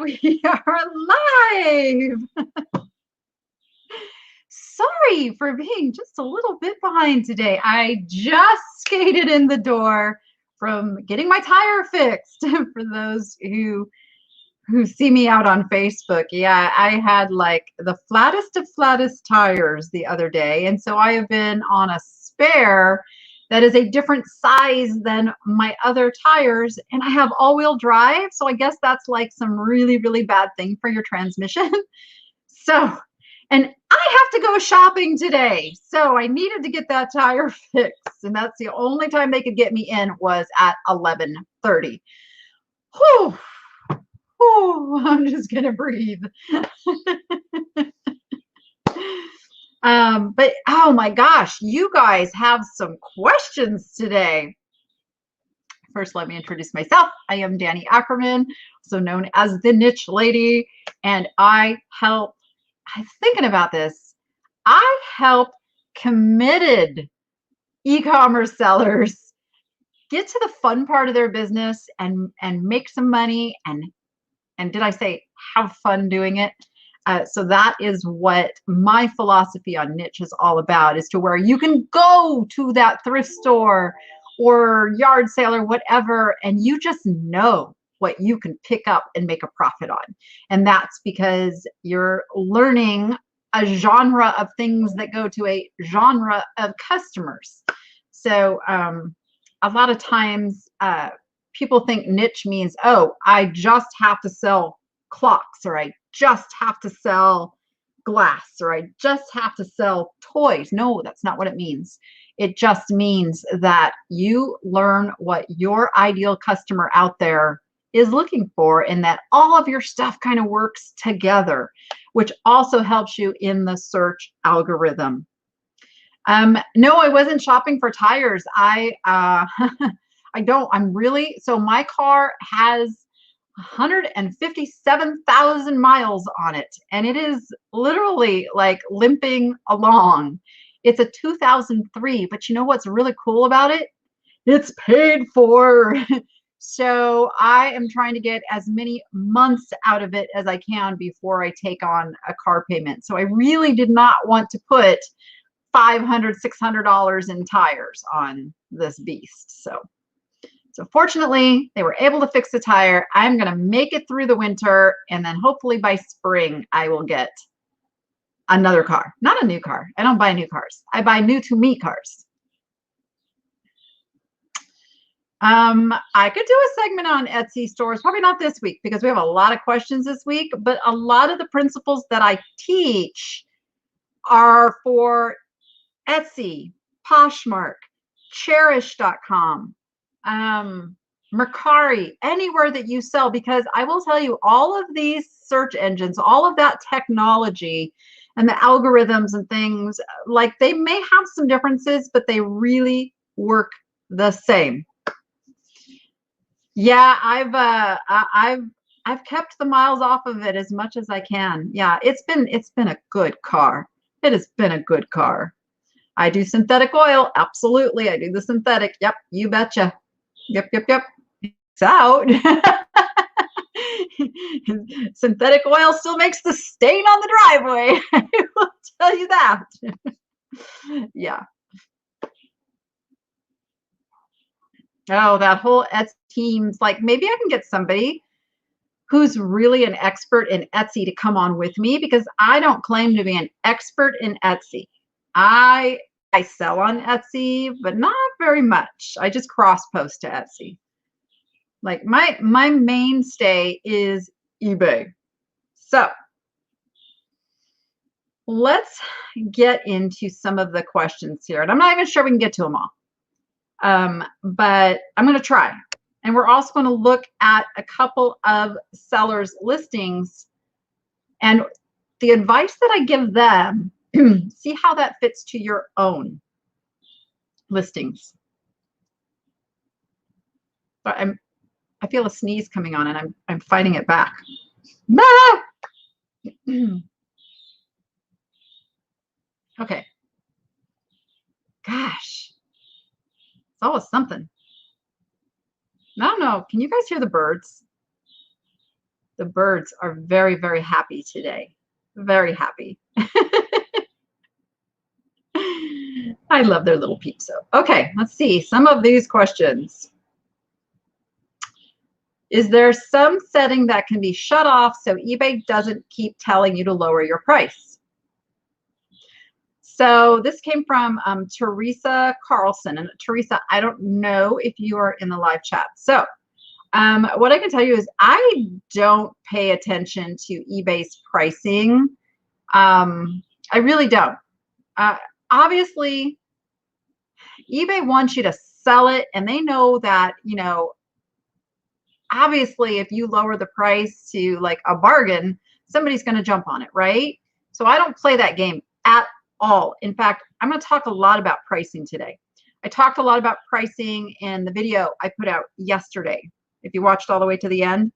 We are live. Sorry for being just a little bit behind today. I just skated in the door from getting my tire fixed. For those who see me out on Facebook, yeah, I had like the flattest of flattest tires the other day, and so I have been on a spare that is a different size than my other tires, and I have all-wheel drive, so I guess that's like some really, really bad thing for your transmission. So, and I have to go shopping today, so I needed to get that tire fixed, and that's the only time they could get me in was at 11:30. Whew. Whew, I'm just gonna breathe. But oh my gosh, you guys have some questions today. First, let me introduce myself. I am Danny Ackerman, also known as the Niche Lady, and I was thinking about this. I help committed e-commerce sellers get to the fun part of their business and make some money and did I say have fun doing it? So that is what my philosophy on niche is all about, is to where you can go to that thrift store or yard sale or whatever, and you just know what you can pick up and make a profit on. And that's because you're learning a genre of things that go to a genre of customers. So a lot of times people think niche means, oh, I just have to sell clocks, or I just have to sell glass, or I just have to sell toys. No, that's not what it means. It just means that you learn what your ideal customer out there is looking for, and that all of your stuff kind of works together, which also helps you in the search algorithm. No, I wasn't shopping for tires. I don't. So my car has 157,000 miles on it, and it is literally like limping along. It's a 2003, but you know what's really cool about it? It's paid for. So I am trying to get as many months out of it as I can before I take on a car payment. So I really did not want to put $500, $600 in tires on this beast. So fortunately, they were able to fix the tire. I'm going to make it through the winter, and then hopefully by spring, I will get another car. Not a new car. I don't buy new cars. I buy new to me cars. I could do a segment on Etsy stores, probably not this week because we have a lot of questions this week, but a lot of the principles that I teach are for Etsy, Poshmark, Cherish.com, Mercari, anywhere that you sell, because I will tell you, all of these search engines, all of that technology and the algorithms and things, like, they may have some differences, but they really work the same. Yeah, I've kept the miles off of it as much as I can. Yeah, it's been a good car. It has been a good car. I do synthetic oil. Absolutely. I do the synthetic. Yep. You betcha. Yep. It's out. Synthetic oil still makes the stain on the driveway. I will tell you that. Yeah. Oh, that whole Etsy team's like, maybe I can get somebody who's really an expert in Etsy to come on with me, because I don't claim to be an expert in Etsy. I sell on Etsy, but not very much. I just cross post to Etsy. Like my mainstay is eBay. So let's get into some of the questions here. And I'm not even sure we can get to them all. But I'm going to try. And we're also going to look at a couple of sellers' listings and the advice that I give them. See how that fits to your own listings. But I feel a sneeze coming on, and I'm fighting it back. Okay. Gosh, it's always something. I don't know. Can you guys hear the birds? The birds are very, very happy today. Very happy. I love their little peeps. So, okay, let's see some of these questions. Is there some setting that can be shut off so eBay doesn't keep telling you to lower your price? So this came from Teresa Carlson. And Teresa, I don't know if you are in the live chat. So what I can tell you is I don't pay attention to eBay's pricing. I really don't. Obviously, eBay wants you to sell it, and they know that, you know, obviously if you lower the price to like a bargain, somebody's going to jump on it, right? So I don't play that game at all. In fact, I'm going to talk a lot about pricing today. I talked a lot about pricing in the video I put out yesterday. If you watched all the way to the end,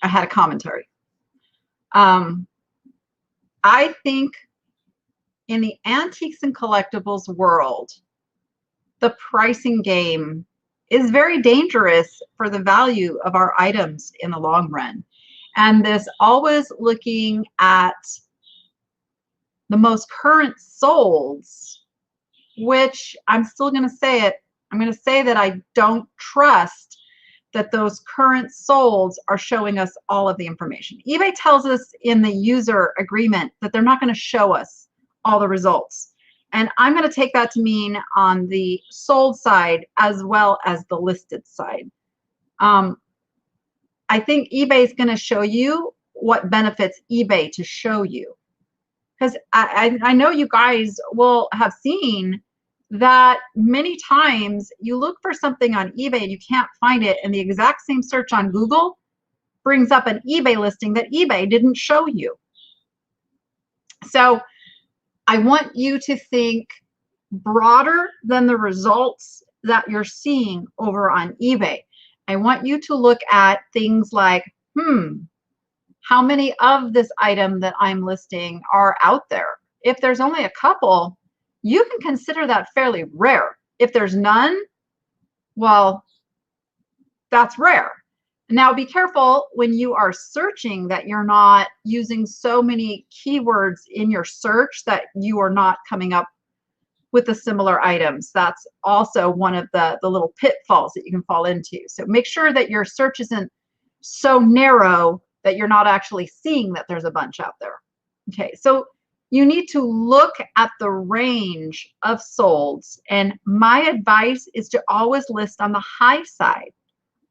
I had a commentary. I think in the antiques and collectibles world, the pricing game is very dangerous for the value of our items in the long run. And this always looking at the most current solds, which I'm still going to say it, I'm going to say that I don't trust that those current solds are showing us all of the information. eBay tells us in the user agreement that they're not going to show us all the results. And I'm going to take that to mean on the sold side as well as the listed side. I think eBay is going to show you what benefits eBay to show you. Because I know you guys will have seen that many times you look for something on eBay and you can't find it, and the exact same search on Google brings up an eBay listing that eBay didn't show you. So I want you to think broader than the results that you're seeing over on eBay. I want you to look at things like, how many of this item that I'm listing are out there? If there's only a couple, you can consider that fairly rare. If there's none, well, that's rare. Now be careful when you are searching that you're not using so many keywords in your search that you are not coming up with the similar items. That's also one of the little pitfalls that you can fall into. So make sure that your search isn't so narrow that you're not actually seeing that there's a bunch out there. Okay, so you need to look at the range of solds, and my advice is to always list on the high side.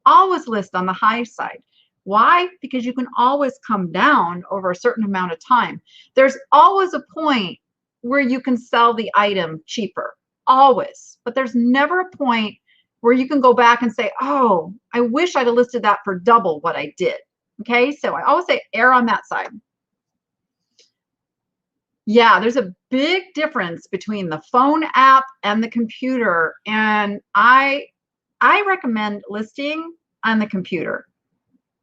Always list on the high side. Why? Because you can always come down over a certain amount of time. There's always a point where you can sell the item cheaper, always. But there's never a point where you can go back and say, oh, I wish I'd have listed that for double what I did. Okay, so I always say err on that side. Yeah, there's a big difference between the phone app and the computer, and I recommend listing on the computer.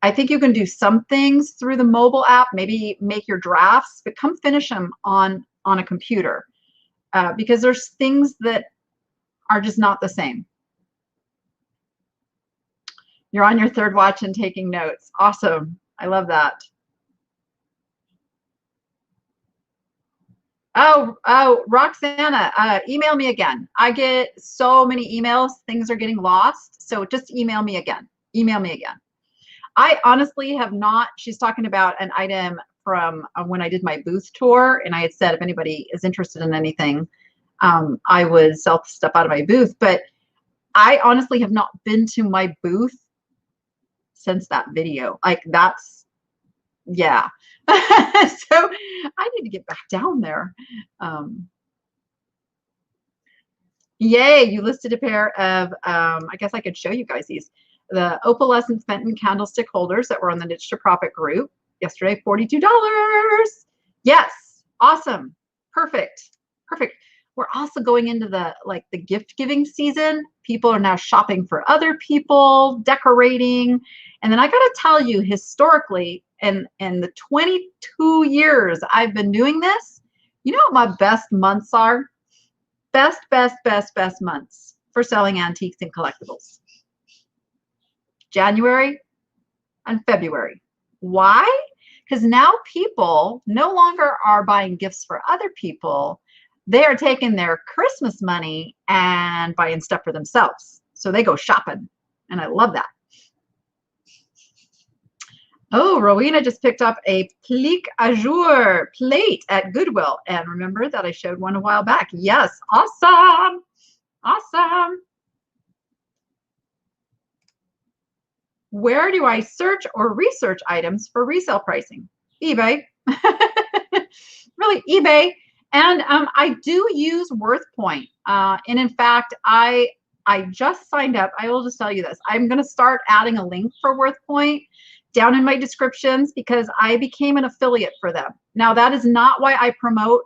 I think you can do some things through the mobile app, maybe make your drafts, but come finish them on a computer because there's things that are just not the same. You're on your third watch and taking notes. Awesome. I love that. Oh, Roxana, email me again. I get so many emails. Things are getting lost. So just email me again. Email me again. I honestly have not. She's talking about an item from when I did my booth tour, and I had said if anybody is interested in anything, I would sell stuff out of my booth. But I honestly have not been to my booth since that video. Like that's, yeah. So I need to get back down there. Yay, you listed a pair of, I guess I could show you guys these. The opalescent Fenton candlestick holders that were on the Niche to Profit group yesterday, $42. Yes, awesome, perfect, perfect. We're also going into the gift giving season. People are now shopping for other people, decorating. And then I got to tell you, historically, in the 22 years I've been doing this, you know what my best months are? Best months for selling antiques and collectibles. January, and February. Why? Because now people no longer are buying gifts for other people. They are taking their Christmas money and buying stuff for themselves. So they go shopping. And I love that. Oh, Rowena just picked up a plique à jour plate at Goodwill. And remember that I showed one a while back. Yes, awesome. Awesome. Where do I search or research items for resale pricing? eBay. Really, eBay. And I do use WorthPoint. And in fact, I just signed up. I will just tell you this. I'm going to start adding a link for WorthPoint down in my descriptions because I became an affiliate for them. Now, that is not why I promote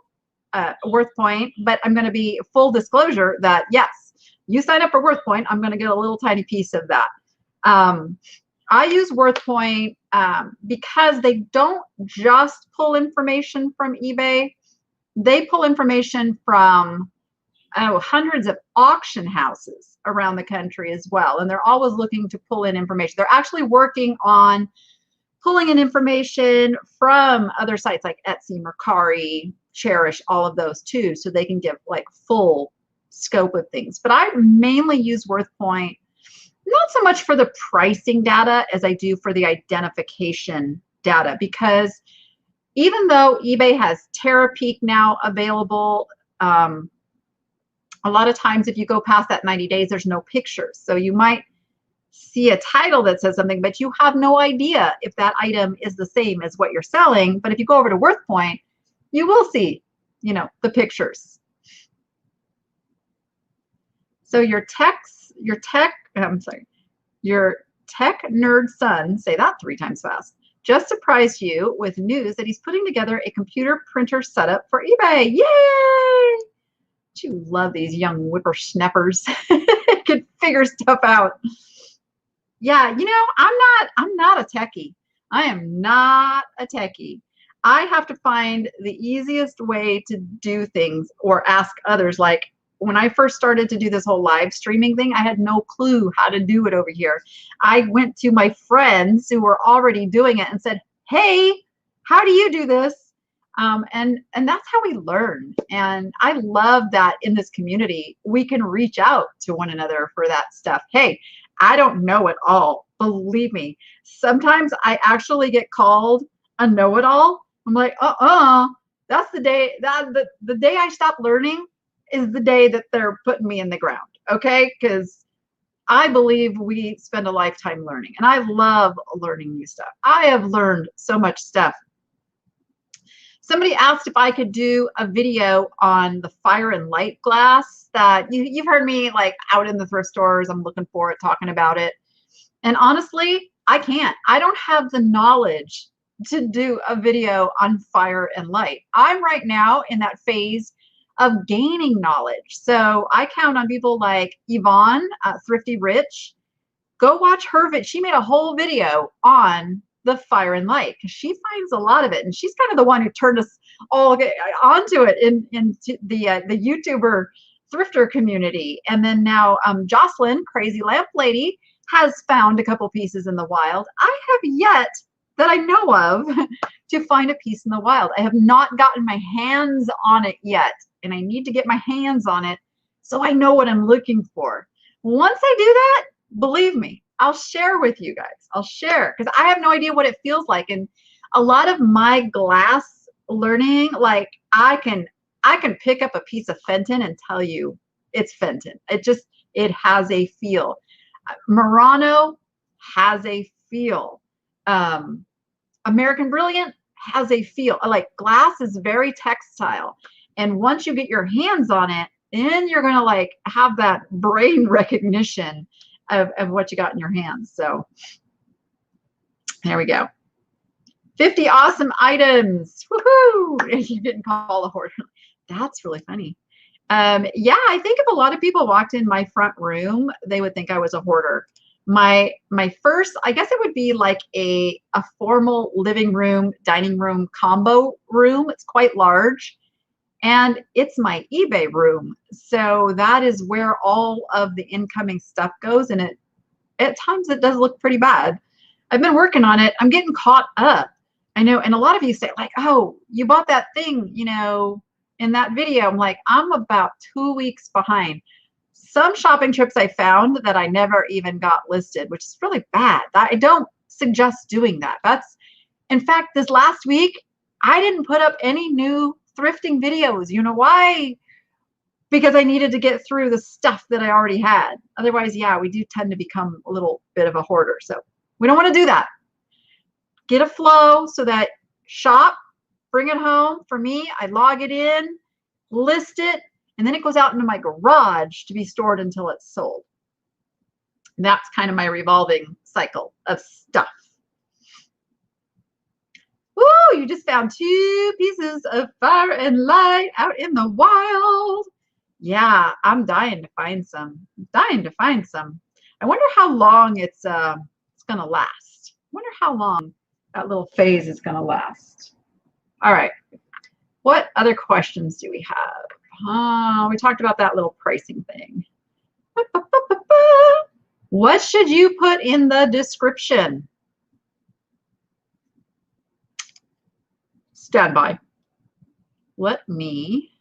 WorthPoint, but I'm going to be full disclosure that, yes, you sign up for WorthPoint, I'm going to get a little tiny piece of that. I use WorthPoint because they don't just pull information from eBay. They pull information from hundreds of auction houses around the country as well. And they're always looking to pull in information. They're actually working on pulling in information from other sites like Etsy, Mercari, Cherish, all of those too, so they can give like full scope of things. But I mainly use WorthPoint, not so much for the pricing data as I do for the identification data, because even though eBay has Terapeak now available, a lot of times if you go past that 90 days, there's no pictures. So you might see a title that says something, but you have no idea if that item is the same as what you're selling. But if you go over to WorthPoint, you will see, you know, the pictures. So your tech nerd son, say that 3 times fast, just surprised you with news that he's putting together a computer printer setup for eBay. Yay! You love these young whippersnappers. Can figure stuff out. Yeah, you know, I'm not a techie. I am not a techie. I have to find the easiest way to do things or ask others. Like when I first started to do this whole live streaming thing, I had no clue how to do it over here. I went to my friends who were already doing it and said, hey, how do you do this? And that's how we learn. And I love that in this community, we can reach out to one another for that stuff. Hey, I don't know it all. Believe me. Sometimes I actually get called a know-it-all. I'm like, that's the day that the day I stop learning is the day that they're putting me in the ground. Okay. Because I believe we spend a lifetime learning, and I love learning new stuff. I have learned so much stuff. Somebody asked if I could do a video on the fire and light glass that you've heard me like out in the thrift stores. I'm looking for it, talking about it. And honestly, I can't. I don't have the knowledge to do a video on fire and light. I'm right now in that phase of gaining knowledge. So I count on people like Yvonne, Thrifty Rich. Go watch her video. She made a whole video on the fire and light because she finds a lot of it, and she's kind of the one who turned us all onto it in the YouTuber thrifter community. And then now Jocelyn, Crazy Lamp Lady, has found a couple pieces in the wild. I have yet, that I know of, to find a piece in the wild. I have not gotten my hands on it yet, and I need to get my hands on it so I know what I'm looking for. Once I do that, believe me, I'll share with you guys. I'll share because I have no idea what it feels like. And a lot of my glass learning, like I can pick up a piece of Fenton and tell you it's Fenton. It has a feel. Murano has a feel. American Brilliant has a feel. Like glass is very textile. And once you get your hands on it, then you're gonna like have that brain recognition of what you got in your hands. So there we go. 50 awesome items. Woohoo! You didn't call a hoarder. That's really funny. Yeah, I think if a lot of people walked in my front room, they would think I was a hoarder. My first, I guess it would be like a formal living room, dining room combo room. It's quite large. And it's my eBay room. So that is where all of the incoming stuff goes. And at times it does look pretty bad. I've been working on it. I'm getting caught up. I know, and a lot of you say like, oh, you bought that thing, you know, in that video. I'm like, I'm about 2 weeks behind. Some shopping trips I found that I never even got listed, which is really bad. I don't suggest doing that. In fact, this last week, I didn't put up any new thrifting videos. You know why? Because I needed to get through the stuff that I already had. Otherwise, yeah, we do tend to become a little bit of a hoarder. So we don't want to do that. Get a flow so that shop, bring it home. For me, I log it in, list it, and then it goes out into my garage to be stored until it's sold. And that's kind of my revolving cycle of stuff. Woo, you just found 2 pieces of fire and light out in the wild. Yeah, I'm dying to find some. I wonder how long it's gonna last. I wonder how long that little phase is gonna last. All right. What other questions do we have? We talked about that little pricing thing. What should you put in the description? Stand by. Let me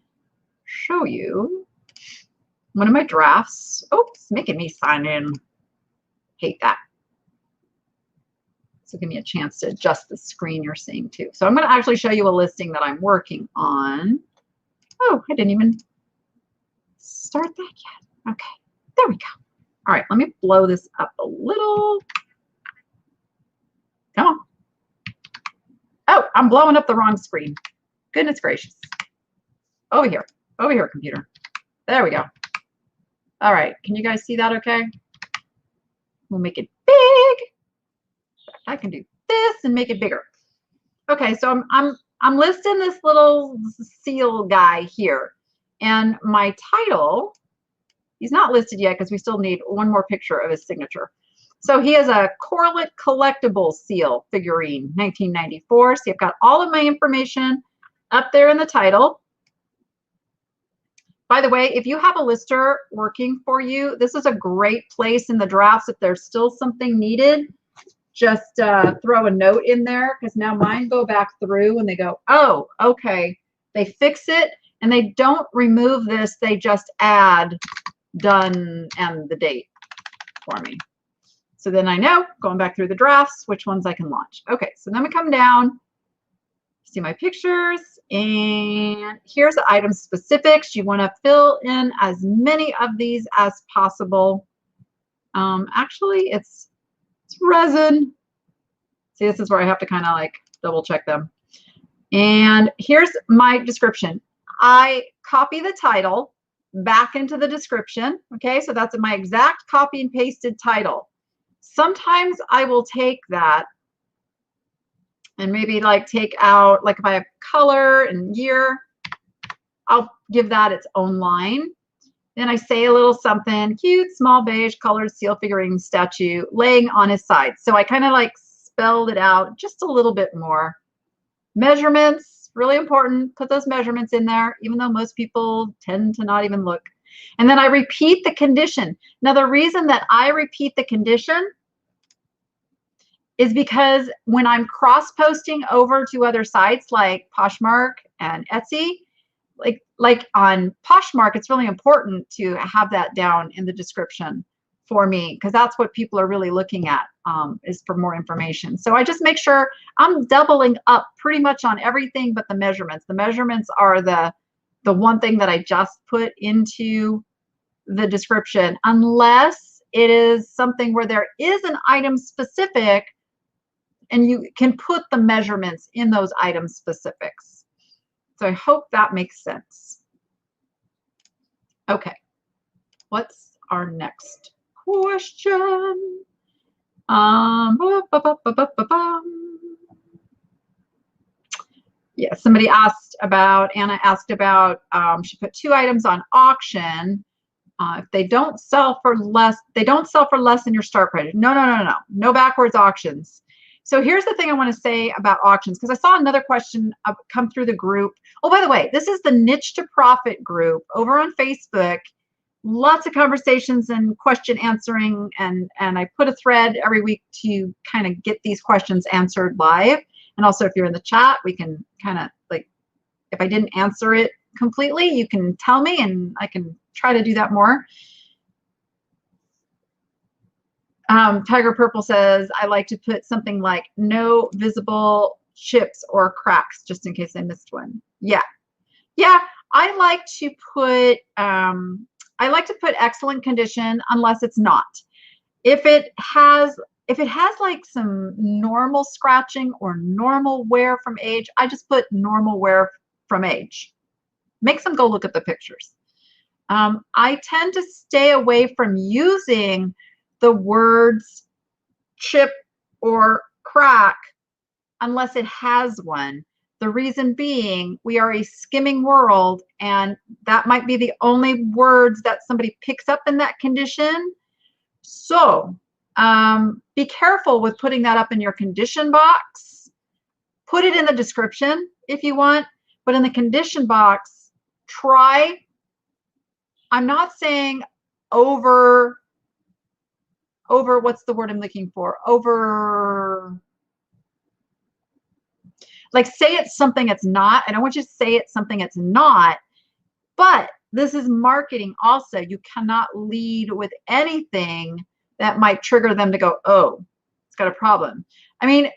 show you one of my drafts. Oh, it's making me sign in. Hate that. So give me a chance to adjust the screen you're seeing too. So I'm going to actually show you a listing that I'm working on. Oh, I didn't even start that yet. Okay, there we go. All right, let me blow this up a little. Come on. Oh, I'm blowing up the wrong screen. Goodness gracious. Over here, computer. There we go. All right, can you guys see that okay? We'll make it big. I can do this and make it bigger. Okay, so I'm listing this little seal guy here. And my title, he's not listed yet because we still need one more picture of his signature. So he is a Corlett Collectible seal figurine, 1994. So you've got all of my information up there in the title. By the way, if you have a lister working for you, this is a great place in the drafts. If there's still something needed, just throw a note in there, because now mine go back through and they go, oh, okay. They fix it and they don't remove this. They just add done and the date for me. So then I know, going back through the drafts, which ones I can launch. Okay, so then we come down, see my pictures, and here's the item specifics. You want to fill in as many of these as possible. Actually, it's resin. See, this is where I have to kind of like double check them. And here's my description. I copy the title back into the description. Okay, so that's my exact copy and pasted title. Sometimes I will take that and maybe like take out, like if I have color and year, I'll give that its own line. Then I say a little something, cute, small, beige, colored seal figurine statue laying on his side. So I kind of like spelled it out just a little bit more. Measurements, really important. Put those measurements in there, even though most people tend to not even look. And then I repeat the condition. Now, the reason that I repeat the condition is because when I'm cross-posting over to other sites like Poshmark and Etsy, like on Poshmark, it's really important to have that down in the description for me, because that's what people are really looking at, is for more information. So I just make sure I'm doubling up pretty much on everything but the measurements. The measurements are the one thing that I just put into the description, unless it is something where there is an item specific and you can put the measurements in those item specifics. So I hope that makes sense. Okay, what's our next question? Yeah, somebody asked about, Anna asked about, she put 2 items on auction. If they don't sell for less, than your start price. No backwards auctions. So here's the thing I want to say about auctions, because I saw another question come through the group. Oh, by the way, this is the Niche to Profit group over on Facebook. lots of conversations and question answering, and I put a thread every week to kind of get these questions answered live. And also, if you're in the chat, we can kind of like, if I didn't answer it completely, you can tell me and I can try to do that more. Tiger Purple says, I like to put something like no visible chips or cracks just in case I missed one. Yeah. Yeah, I like to put excellent condition unless it's not. If it has like some normal scratching or normal wear from age, I just put normal wear from age. Makes them go look at the pictures. I tend to stay away from using the words chip or crack unless it has one. The reason being, we are a skimming world, and that might be the only words that somebody picks up in that condition. So be careful with putting that up in your condition box. Put it in the description if you want, but in the condition box, try, I'm not saying over, what's the word I'm looking for? Over, like say it's something it's not. I don't want you to say it's something it's not, but this is marketing also. You cannot lead with anything that might trigger them to go, oh, it's got a problem. I mean,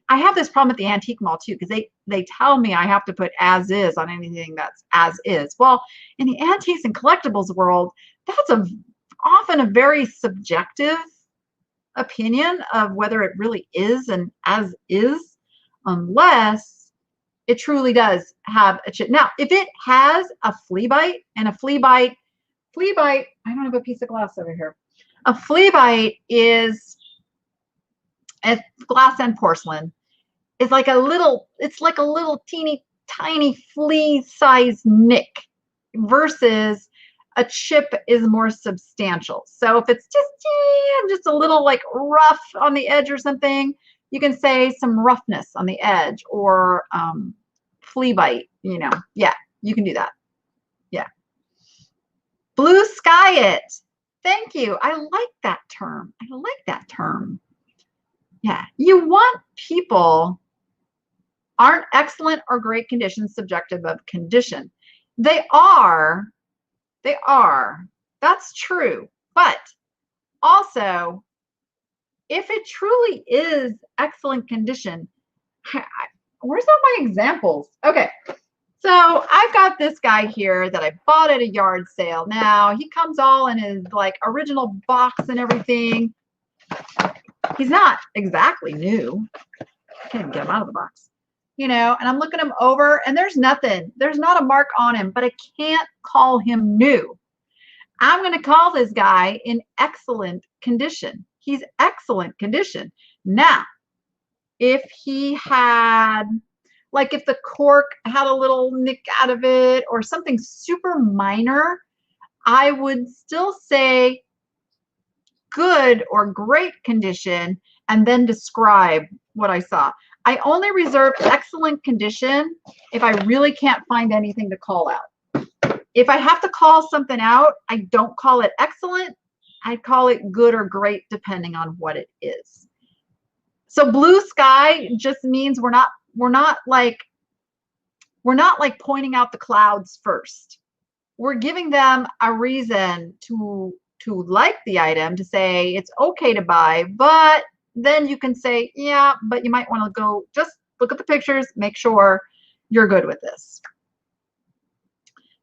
I have this problem at the antique mall too, because they tell me I have to put as is on anything that's as is. Well, in the antiques and collectibles world, that's often a very subjective opinion of whether it really is an as is, unless it truly does have a chip. Now, if it has a flea bite, and a flea bite, I don't have a piece of glass over here. A flea bite is, as glass and porcelain, is like a little, it's like a little teeny tiny flea size nick, versus a chip is more substantial. So if it's just a little like rough on the edge or something, you can say some roughness on the edge, or flea bite, you know. Yeah, you can do that. Yeah. Blue sky it. Thank you. I like that term. I like that term. Yeah. You want people, aren't excellent or great conditions subjective of condition? They are. They are. That's true. But also, if it truly is excellent condition, where's all my examples? Okay. So I've got this guy here that I bought at a yard sale. Now he comes all in his like original box and everything. He's not exactly new. I can't even get him out of the box, you know, and I'm looking him over and there's nothing. There's not a mark on him, but I can't call him new. I'm going to call this guy in excellent condition. He's excellent condition. Now, if he had, like if the cork had a little nick out of it or something super minor, I would still say good or great condition and then describe what I saw. I only reserve excellent condition if I really can't find anything to call out. If I have to call something out, I don't call it excellent. I call it good or great depending on what it is. So blue sky just means we're not like pointing out the clouds first. We're giving them a reason to like the item, to say it's okay to buy, but then you can say, yeah, but you might want to go just look at the pictures, make sure you're good with this.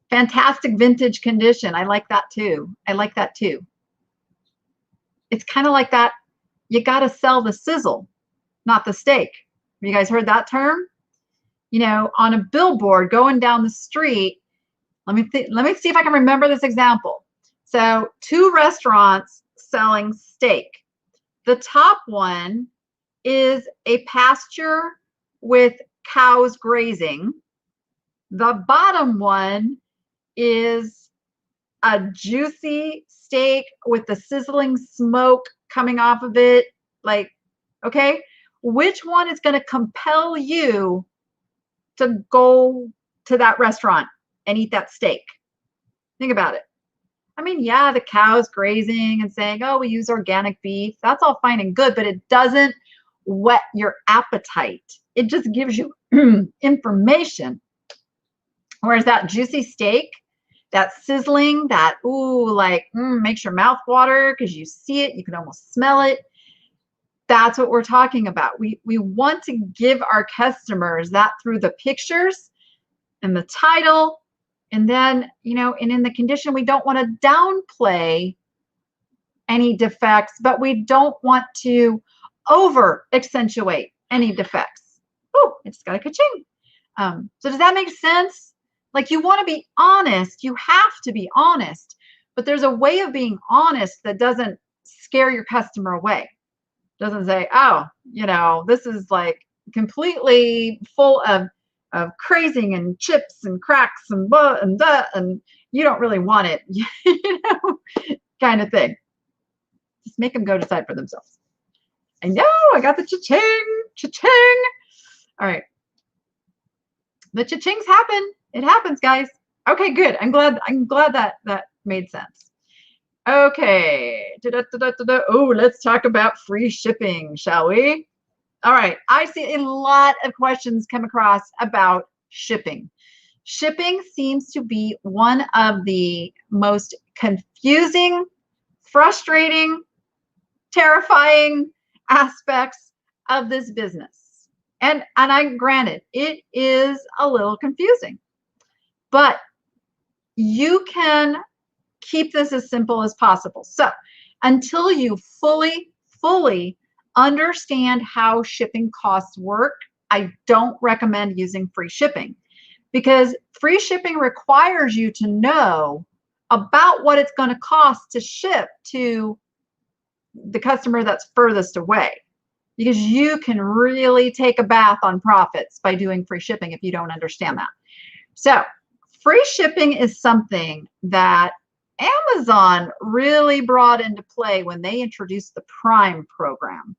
Fantastic vintage condition. I like that too. I like that too. It's kind of like that. You got to sell the sizzle, not the steak. Have you guys heard that term? You know, on a billboard going down the street, let me see if I can remember this example. So 2 restaurants selling steak. The top one is a pasture with cows grazing. The bottom one is a juicy steak with the sizzling smoke coming off of it. Like, okay, which one is going to compel you to go to that restaurant and eat that steak? Think about it. I mean, yeah, the cow's grazing and saying, oh, we use organic beef. That's all fine and good, but it doesn't whet your appetite. It just gives you information. Whereas that juicy steak, that sizzling, that, ooh, like makes your mouth water because you see it, you can almost smell it. That's what we're talking about. We want to give our customers that through the pictures and the title. And then, and in the condition, we don't want to downplay any defects, but we don't want to over accentuate any defects. Oh, I just got a ka-ching. So does that make sense? Like, you want to be honest. You have to be honest. But there's a way of being honest that doesn't scare your customer away. Doesn't say, oh, this is like completely full of crazing and chips and cracks and blah and duh, and you don't really want it, kind of thing. Just make them go decide for themselves. I know, I got the cha-ching, cha-ching. All right. The cha-chings happen. It happens, guys. Okay, good. I'm glad that made sense. Okay. Oh, let's talk about free shipping, shall we? All right. I see a lot of questions come across about shipping. Shipping seems to be one of the most confusing, frustrating, terrifying aspects of this business. And granted, it is a little confusing, but you can keep this as simple as possible. So until you fully understand how shipping costs work, I don't recommend using free shipping, because free shipping requires you to know about what it's going to cost to ship to the customer that's furthest away, because you can really take a bath on profits by doing free shipping if you don't understand that. So free shipping is something that Amazon really brought into play when they introduced the Prime program.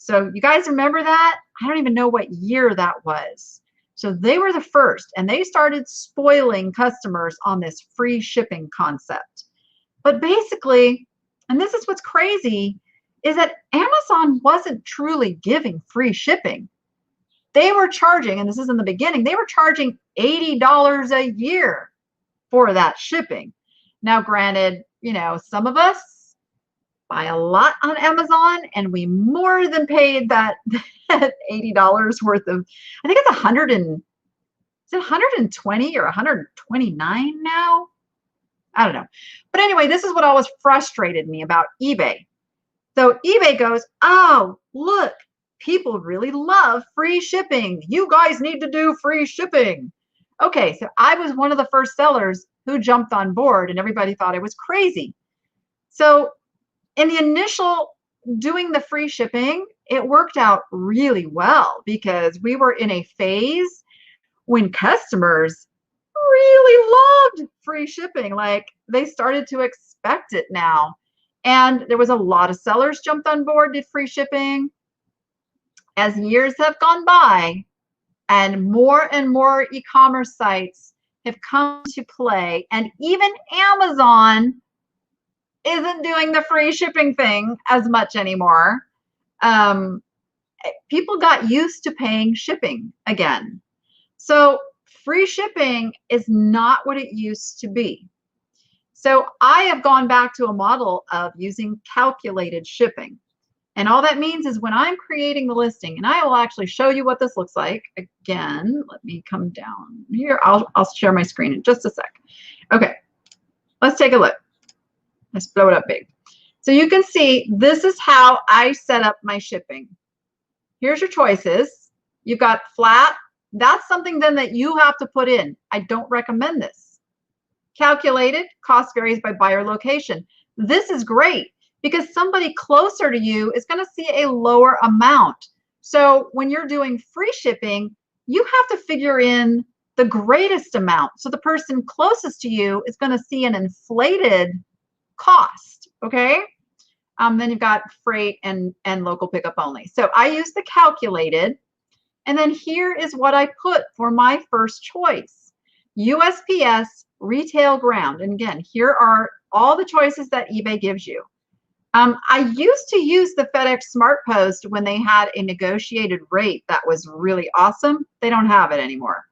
So you guys remember that? I don't even know what year that was. So they were the first, and they started spoiling customers on this free shipping concept. But basically, and this is what's crazy, is that Amazon wasn't truly giving free shipping. They were charging, and this is in the beginning, they were charging $80 a year for that shipping. Now, granted, some of us buy a lot on Amazon, and we more than paid that $80 worth of, I think it's 120 or 129 now? I don't know. But anyway, this is what always frustrated me about eBay. So eBay goes, oh, look, people really love free shipping. You guys need to do free shipping. Okay, so I was one of the first sellers who jumped on board, and everybody thought I was crazy. So in the initial doing the free shipping, it worked out really well, because we were in a phase when customers really loved free shipping. Like, they started to expect it now. And there was a lot of sellers jumped on board, did free shipping. As years have gone by and more e-commerce sites have come to play, and even Amazon isn't doing the free shipping thing as much anymore, people got used to paying shipping again. So free shipping is not what it used to be. So I have gone back to a model of using calculated shipping. And all that means is when I'm creating the listing, and I will actually show you what this looks like. Again, let me come down here. I'll share my screen in just a sec. Okay, let's take a look. Let's blow it up big. So you can see this is how I set up my shipping. Here's your choices. You've got flat. That's something then that you have to put in. I don't recommend this. Calculated, cost varies by buyer location. This is great, because somebody closer to you is going to see a lower amount. So when you're doing free shipping, you have to figure in the greatest amount. So the person closest to you is going to see an inflated cost, okay? Then you've got freight and local pickup only. So I use the calculated, and then here is what I put for my first choice. USPS retail ground. And again, here are all the choices that eBay gives you. I used to use the FedEx Smart Post when they had a negotiated rate that was really awesome. They don't have it anymore.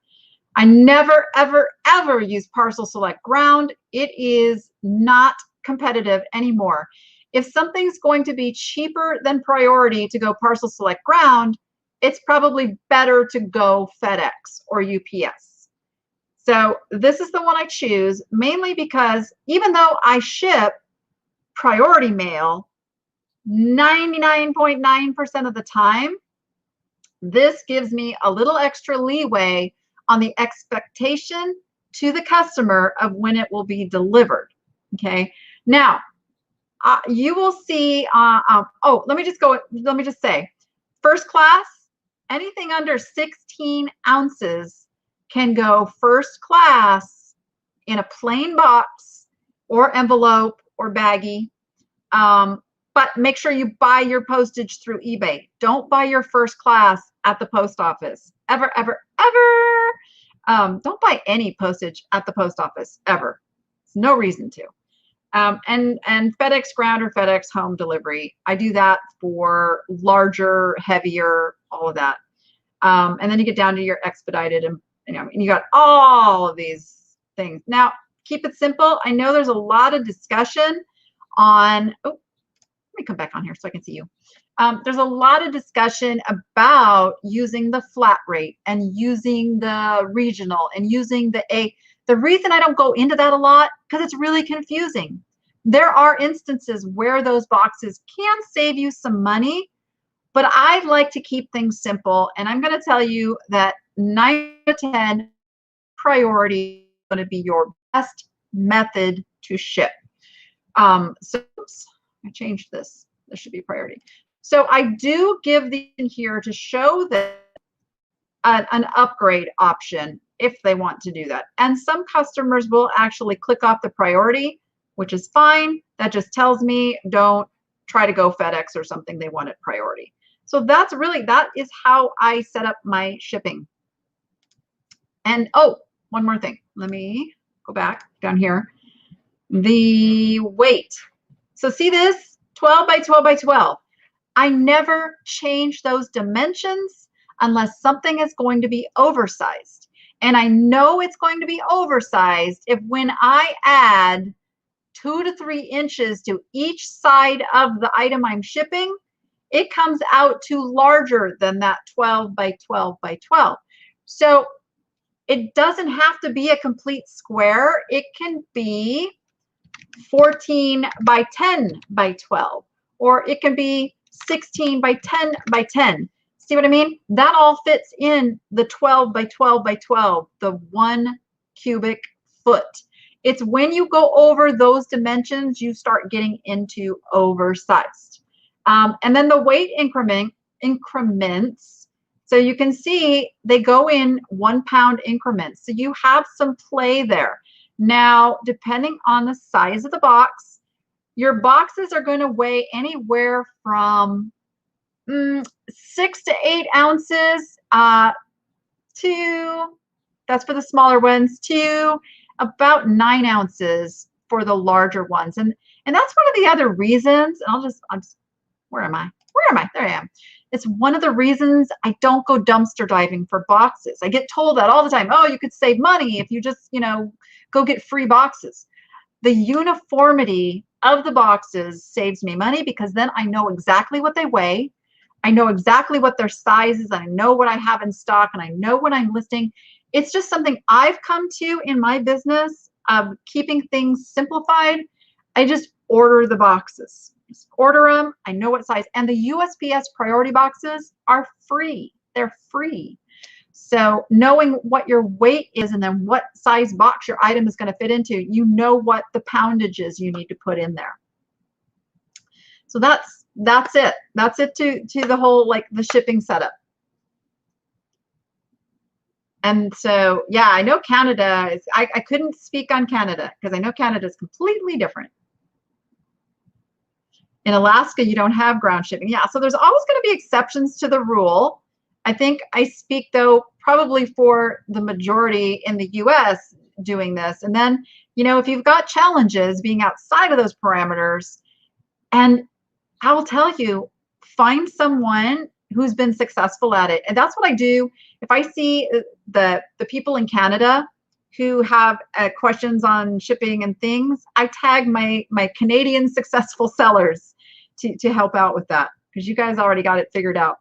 I never, ever, ever use Parcel Select Ground. It is not competitive anymore. If something's going to be cheaper than Priority to go Parcel Select Ground, it's probably better to go FedEx or UPS. So this is the one I choose, mainly because even though I ship Priority mail 99.9% of the time, this gives me a little extra leeway on the expectation to the customer of when it will be delivered. Okay. Now, you will see, oh, let me just say, first class, anything under 16 ounces can go first class in a plain box or envelope or baggie. But make sure you buy your postage through eBay. Don't buy your first class at the post office. Ever, ever, ever. Don't buy any postage at the post office, ever. There's no reason to. And FedEx Ground or FedEx Home Delivery. I do that for larger, heavier, all of that. And then you get down to your expedited, and you got all of these things. Now, keep it simple. I know there's a lot of discussion on, oh, let me come back on here so I can see you. There's a lot of discussion about using the flat rate and using the regional and using the A. The reason I don't go into that a lot, because it's really confusing. There are instances where those boxes can save you some money, but I like to keep things simple. And I'm going to tell you that 9 out of 10, Priority is going to be your best method to ship. So oops, I changed this. This should be Priority. So I do give these in here to show that an upgrade option if they want to do that. And some customers will actually click off the Priority, which is fine. That just tells me don't try to go FedEx or something. They want it Priority. So that is how I set up my shipping. And oh, one more thing. Let me go back down here. The weight. So see this 12 by 12 by 12. I never change those dimensions unless something is going to be oversized. And I know it's going to be oversized if when I add 2 to 3 inches to each side of the item I'm shipping, it comes out to larger than that 12 by 12 by 12. So it doesn't have to be a complete square. It can be 14 by 10 by 12, or it can be 16 by 10 by 10. See what I mean? That all fits in the 12 by 12 by 12, the 1 cubic foot. It's when you go over those dimensions, you start getting into oversized. And then the weight increments. So you can see they go in 1 pound increments. So you have some play there. Now, depending on the size of the box, your boxes are going to weigh anywhere from 6 to 8 ounces to, that's for the smaller ones, to about 9 ounces for the larger ones. And that's one of the other reasons, and where am I? There I am. It's one of the reasons I don't go dumpster diving for boxes. I get told that all the time. Oh, you could save money if you just, go get free boxes. The uniformity of the boxes saves me money because then I know exactly what they weigh. I know exactly what their size is. I know what I have in stock, and I know what I'm listing. It's just something I've come to in my business of keeping things simplified. I just order the boxes. Just order them. I know what size. And the USPS Priority boxes are free. They're free. So knowing what your weight is and then what size box your item is going to fit into, you know what the poundage is you need to put in there. So that's it. That's it to the whole, like, the shipping setup. And so, yeah, I know Canada is, I couldn't speak on Canada because I know Canada is completely different. In Alaska, you don't have ground shipping. Yeah, so there's always going to be exceptions to the rule. I think I speak, though, probably for the majority in the US. doing this. And then, if you've got challenges being outside of those parameters, and I will tell you, find someone who's been successful at it. And that's what I do. If I see the people in Canada who have questions on shipping and things, I tag my Canadian successful sellers to help out with that, because you guys already got it figured out.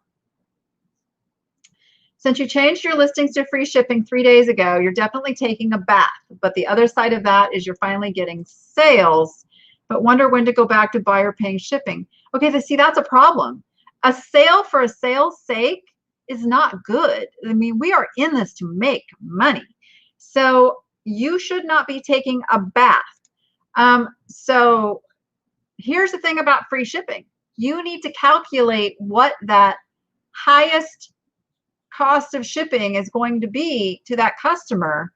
Since you changed your listings to free shipping 3 days ago, you're definitely taking a bath. But the other side of that is you're finally getting sales, but wonder when to go back to buyer paying shipping. Okay, see, that's a problem. A sale for a sale's sake is not good. I mean, we are in this to make money. So you should not be taking a bath. So here's the thing about free shipping. You need to calculate what that highest cost of shipping is going to be to that customer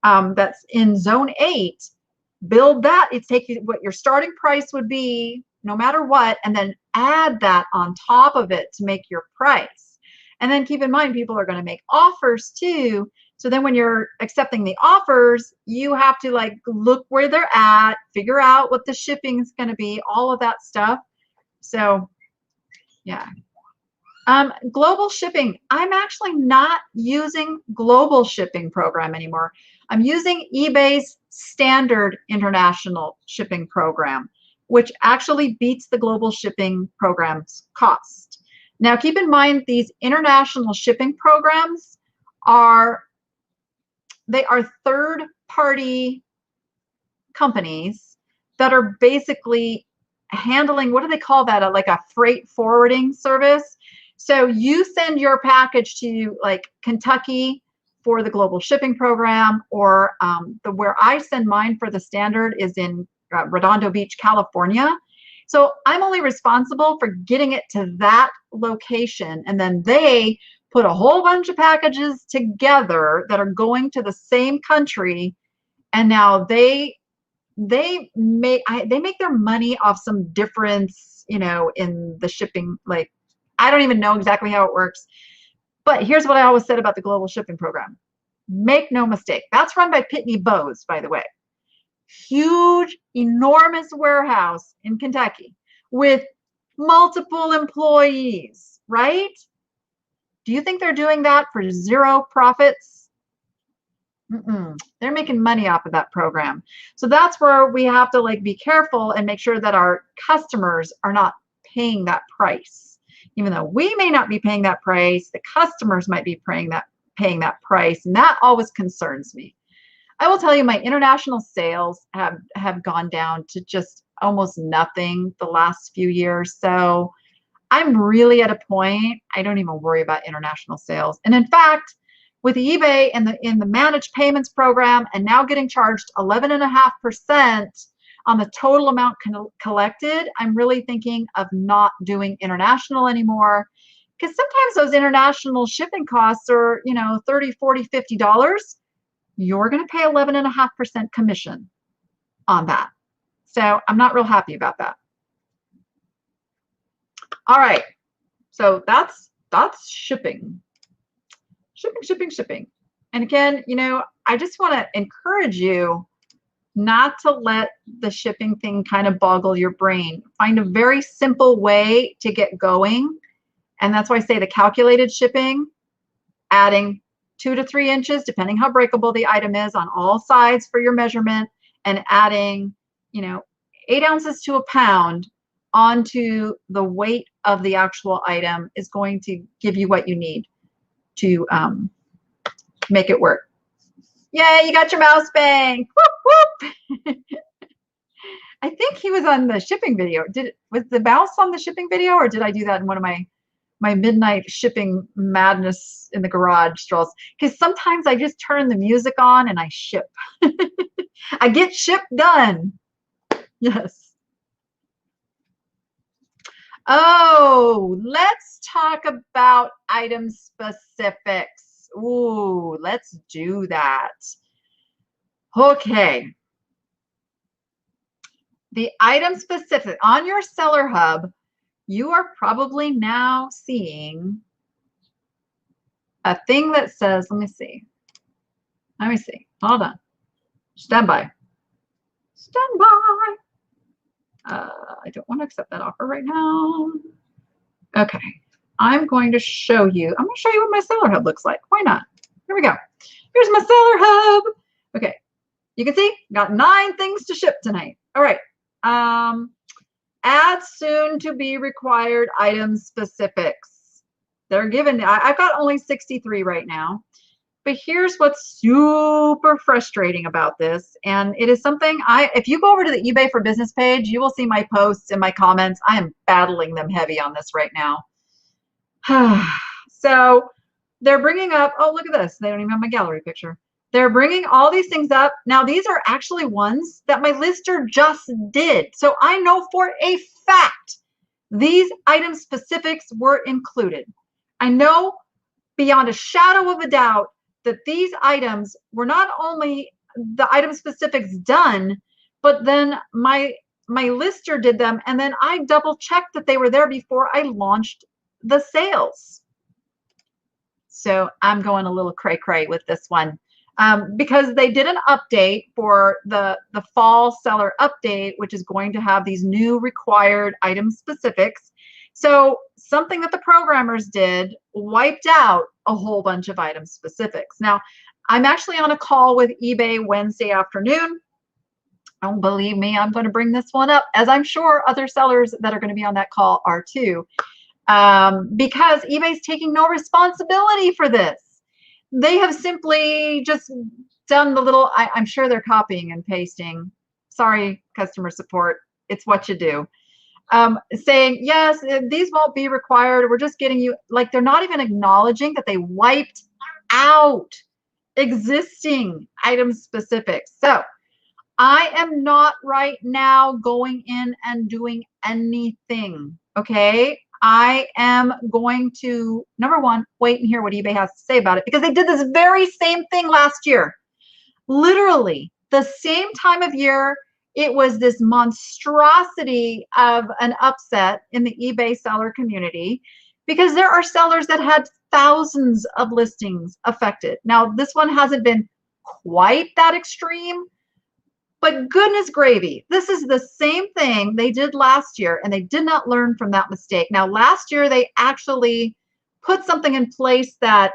that's in zone 8. Build that. It's taking what your starting price would be no matter what, and then add that on top of it to make your price. And then keep in mind, people are going to make offers too. So then when you're accepting the offers, you have to like look where they're at, figure out what the shipping is going to be, all of that stuff. So yeah. Global shipping. I'm actually not using global shipping program anymore. I'm using eBay's standard international shipping program, which actually beats the global shipping program's cost. Now, keep in mind, these international shipping programs are third-party companies that are basically handling, what do they call that? Like a freight forwarding service. So you send your package to like Kentucky for the global shipping program, or where I send mine for the standard is in Redondo Beach, California. So I'm only responsible for getting it to that location, and then they put a whole bunch of packages together that are going to the same country, and now they make their money off some difference, in the shipping. Like, I don't even know exactly how it works, but here's what I always said about the global shipping program. Make no mistake, that's run by Pitney Bowes, by the way. Huge, enormous warehouse in Kentucky with multiple employees, right? Do you think they're doing that for zero profits? They're making money off of that program. So that's where we have to like be careful and make sure that our customers are not paying that price. Even though we may not be paying that price, the customers might be paying that price, and that always concerns me. I will tell you, my international sales have gone down to just almost nothing the last few years. So I'm really at a point, I don't even worry about international sales. And in fact, with eBay and in the managed payments program, and now getting charged 11.5% on the total amount collected, I'm really thinking of not doing international anymore, because sometimes those international shipping costs are, $30, $40, $50. You're going to pay 11.5% commission on that. So I'm not real happy about that. All right. So that's shipping. Shipping. And again, I just want to encourage you not to let the shipping thing kind of boggle your brain. Find a very simple way to get going. And that's why I say the calculated shipping, adding 2 to 3 inches, depending how breakable the item is, on all sides for your measurement, and adding, 8 ounces to a pound onto the weight of the actual item is going to give you what you need to make it work. Yay, you got your mouse bang. Whoop, whoop. I think he was on the shipping video. Was the mouse on the shipping video, or did I do that in one of my midnight shipping madness in the garage strolls? Because sometimes I just turn the music on and I ship. I get ship done. Yes. Oh, let's talk about item specifics. Ooh, let's do that. Okay. The item specific on your Seller Hub, you are probably now seeing a thing that says, let me see. Hold on. Stand by. Stand by. I don't want to accept that offer right now. Okay. I'm going to show you. I'm going to show you what my seller hub looks like. Why not? Here we go. Here's my seller hub. Okay. You can see, got 9 things to ship tonight. All right. Add soon to be required item specifics. They're given, I've got only 63 right now. But here's what's super frustrating about this. And it is something if you go over to the eBay for Business page, you will see my posts and my comments. I am battling them heavy on this right now. So they're bringing up, oh, look at this. They don't even have my gallery picture. They're bringing all these things up. Now, these are actually ones that my lister just did. So I know for a fact these item specifics were included. I know beyond a shadow of a doubt that these items were not only the item specifics done, but then my lister did them, and then I double checked that they were there before I launched the sales. So I'm going a little cray-cray with this one. Because they did an update for the fall seller update, which is going to have these new required item specifics. So something that the programmers did wiped out a whole bunch of item specifics. Now, I'm actually on a call with eBay Wednesday afternoon. Don't believe me, I'm going to bring this one up, as I'm sure other sellers that are going to be on that call are too, because eBay's taking no responsibility for this. They have simply just done the little, I'm sure they're copying and pasting. Sorry, customer support. It's what you do. Saying, yes, these won't be required. We're just getting you, like, they're not even acknowledging that they wiped out existing item specifics. So I am not right now going in and doing anything. Okay. I am going to, number one, wait and hear what eBay has to say about it, because they did this very same thing last year. Literally the same time of year, it was this monstrosity of an upset in the eBay seller community, because there are sellers that had thousands of listings affected. Now, this one hasn't been quite that extreme, but goodness gravy, this is the same thing they did last year, and they did not learn from that mistake. Now, last year, they actually put something in place that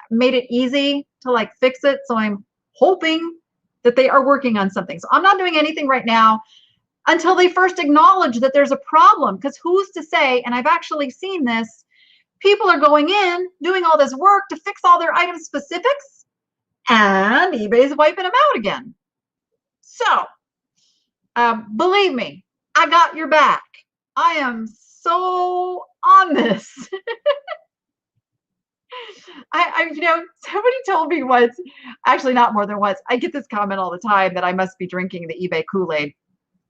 made it easy to like fix it. So I'm hoping that they are working on something. So I'm not doing anything right now until they first acknowledge that there's a problem, because who's to say, and I've actually seen this, people are going in, doing all this work to fix all their item specifics, and eBay's wiping them out again. So, believe me, I got your back. I am so on this. You know, somebody told me once, actually not more than once, I get this comment all the time that I must be drinking the eBay Kool-Aid.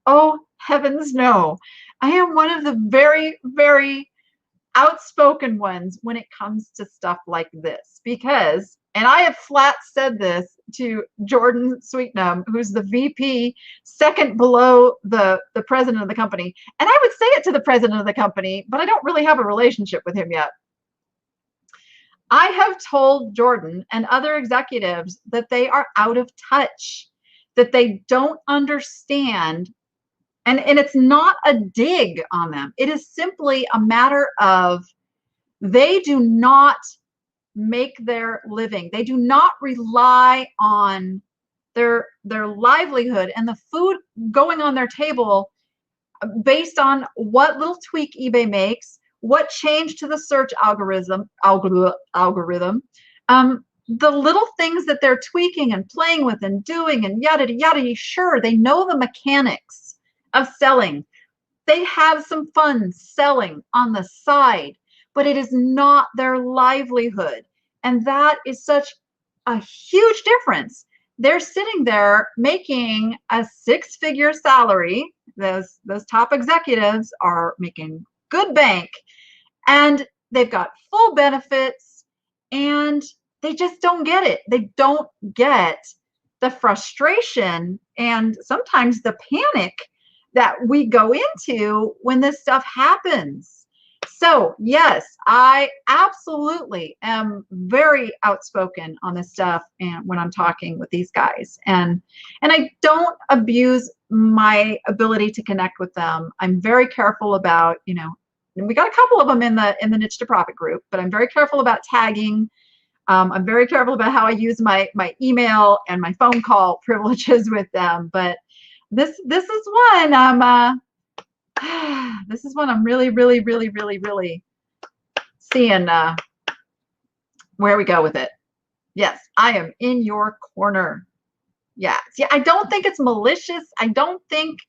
Oh, heavens no. I am one of the very, very outspoken ones when it comes to stuff like this, because, and I have flat said this to Jordan Sweetnam, who's the VP, second below the president of the company. And I would say it to the president of the company, but I don't really have a relationship with him yet. I have told Jordan and other executives that they are out of touch, that they don't understand. And it's not a dig on them. It is simply a matter of they do not make their living. They do not rely on their livelihood and the food going on their table based on what little tweak eBay makes, what change to the search algorithm, the little things that they're tweaking and playing with and doing and yada yada. Sure, they know the mechanics of selling. They have some fun selling on the side, but it is not their livelihood. And that is such a huge difference. They're sitting there making a 6-figure salary. Those top executives are making good bank, and they've got full benefits, and they just don't get it. They don't get the frustration and sometimes the panic that we go into when this stuff happens. So yes, I absolutely am very outspoken on this stuff and when I'm talking with these guys. And I don't abuse my ability to connect with them. I'm very careful about, and we got a couple of them in the Niche to Profit group, but I'm very careful about tagging. I'm very careful about how I use my email and my phone call privileges with them. But this is one this is one I'm really, really, really, really, really seeing where we go with it. Yes, I am in your corner. Yeah. See, I don't think it's malicious. I don't think,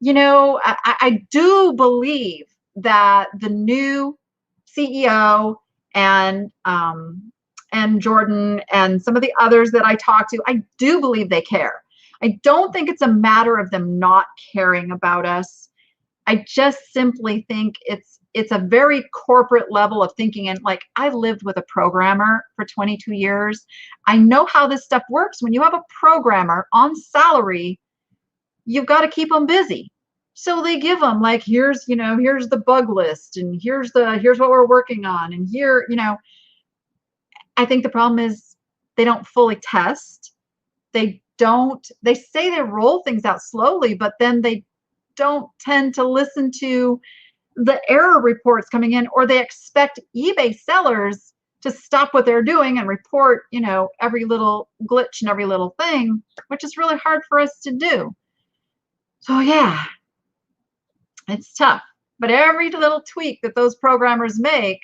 I do believe that the new CEO and Jordan and some of the others that I talk to, I do believe they care. I don't think it's a matter of them not caring about us. I just simply think it's a very corporate level of thinking. And like, I lived with a programmer for 22 years. I know how this stuff works. When you have a programmer on salary, you've got to keep them busy. So they give them like, here's the bug list, and here's what we're working on, and here, I think the problem is they don't fully test. They say they roll things out slowly, but then they don't tend to listen to the error reports coming in, or they expect eBay sellers to stop what they're doing and report, every little glitch and every little thing, which is really hard for us to do. So yeah, it's tough. But every little tweak that those programmers make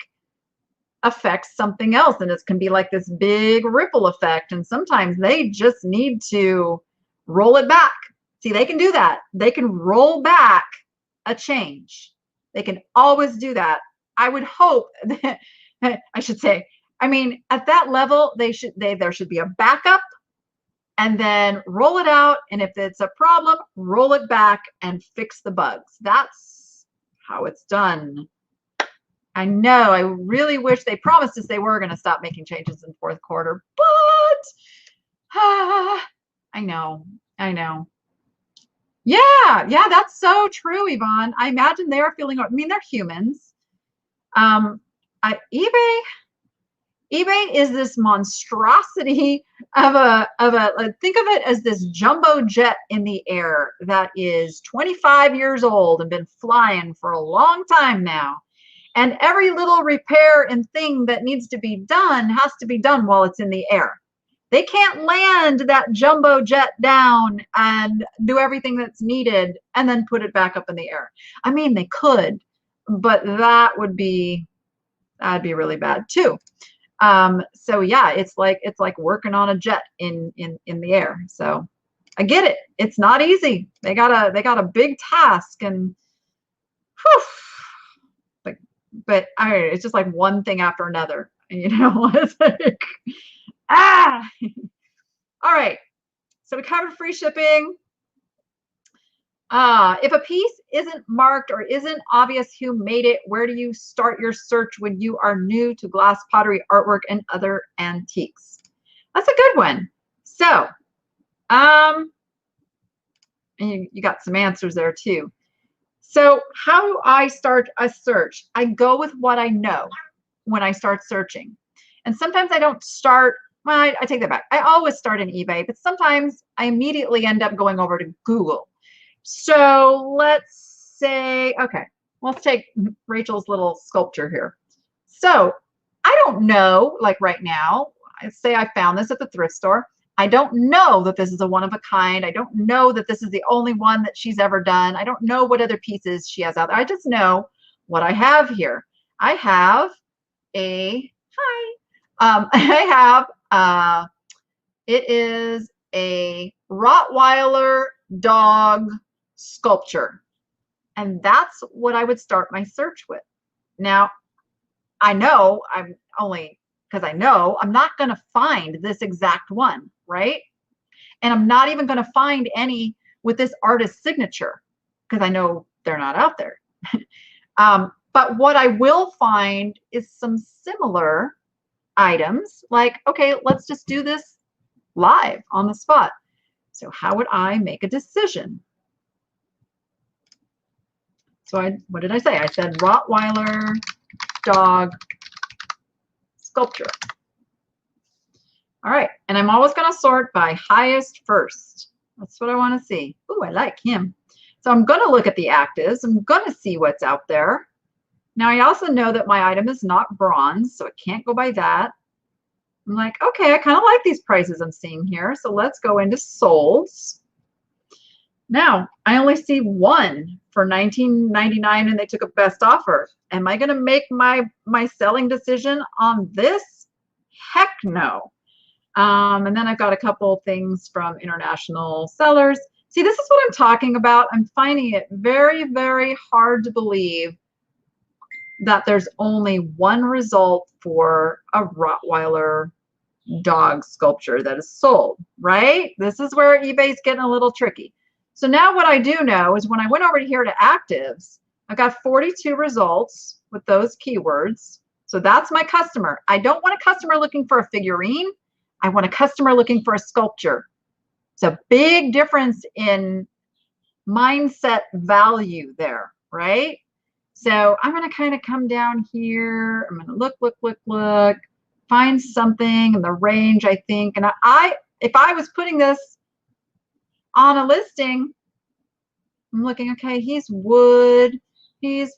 affects something else, and it can be like this big ripple effect. And sometimes they just need to roll it back. See, they can do that. They can roll back a change. They can always do that. I would hope that, I should say, I mean, at that level, there should be a backup, and then roll it out. And if it's a problem, roll it back and fix the bugs. That's how it's done. I know, I really wish they promised us they were going to stop making changes in fourth quarter, but I know. Yeah, that's so true, Yvonne. I imagine they're feeling, I mean, they're humans. eBay is this monstrosity of a think of it as this jumbo jet in the air that is 25 years old and been flying for a long time now. And every little repair and thing that needs to be done has to be done while it's in the air. They can't land that jumbo jet down and do everything that's needed and then put it back up in the air. I mean, they could, but that'd be really bad too. So yeah, it's like working on a jet in the air. So I get it. It's not easy. They got a big task, and whew, but it's just like one thing after another. It's like, all right. So we covered free shipping. If a piece isn't marked or isn't obvious who made it, where do you start your search when you are new to glass pottery, artwork, and other antiques? That's a good one. So, and you got some answers there too. So how do I start a search? I go with what I know when I start searching. And sometimes I don't start, well, I take that back. I always start in eBay, but sometimes I immediately end up going over to Google. So let's say, okay, let's take Rachel's little sculpture here. So I don't know, like right now, I say I found this at the thrift store. I don't know that this is a one of a kind. I don't know that this is the only one that she's ever done. I don't know what other pieces she has out there. I just know what I have here. I have it is a Rottweiler dog sculpture. And that's what I would start my search with. Now, I know I'm not going to find this exact one, right? And I'm not even going to find any with this artist's signature because I know they're not out there. But what I will find is some similar items like, okay, let's just do this live on the spot. So how would I make a decision? So what did I say? I said Rottweiler dog sculpture. All right, and I'm always going to sort by highest first. That's what I want to see. Ooh, I like him. So I'm going to look at the actives. I'm going to see what's out there. Now, I also know that my item is not bronze, so it can't go by that. I'm like, okay, I kind of like these prices I'm seeing here. So let's go into solds. Now, I only see one for $19.99 and they took a best offer. Am I going to make my selling decision on this? Heck no. And then I've got a couple things from international sellers. See, this is what I'm talking about. I'm finding it very, very hard to believe that there's only one result for a Rottweiler dog sculpture that is sold, right? This is where eBay's getting a little tricky. So now what I do know is when I went over here to actives, I got 42 results with those keywords. So that's my customer. I don't want a customer looking for a figurine. I want a customer looking for a sculpture. It's a big difference in mindset value there, right? So I'm going to kind of come down here. I'm going to look, find something in the range, I think. And if I was putting this on a listing, I'm looking, okay, he's wood. I'm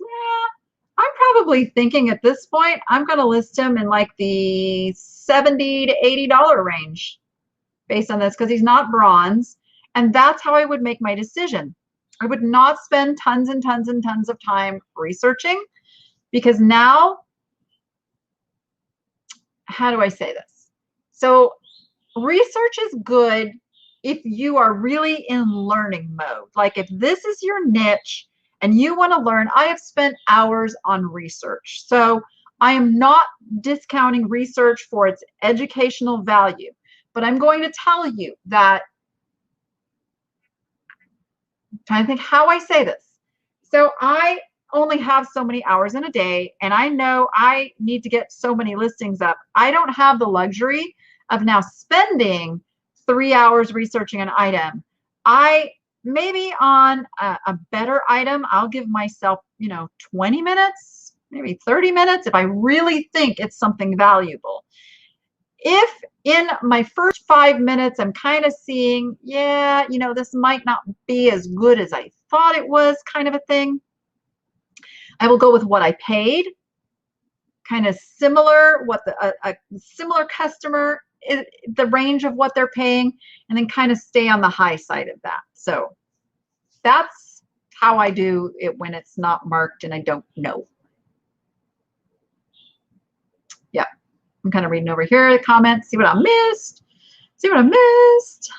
probably thinking at this point, I'm going to list him in like the $70 to $80 range based on this because he's not bronze. And that's how I would make my decision. I would not spend tons and tons and tons of time researching because now, how do I say this? So research is good if you are really in learning mode. Like if this is your niche and you want to learn, I have spent hours on research. So I am not discounting research for its educational value, but I'm going to tell you that, I'm trying to think how I say this. So I only have so many hours in a day, and I know I need to get so many listings up. I don't have the luxury of now spending 3 hours researching an item. Maybe on a better item, I'll give myself, 20 minutes, maybe 30 minutes if I really think it's something valuable. If in my first 5 minutes, I'm kind of seeing, yeah, this might not be as good as I thought it was, kind of a thing, I will go with what I paid, kind of similar, what a similar customer, the range of what they're paying, and then kind of stay on the high side of that. So that's how I do it when it's not marked and I don't know. Yeah, I'm kind of reading over here, the comments, see what I missed. See what I missed.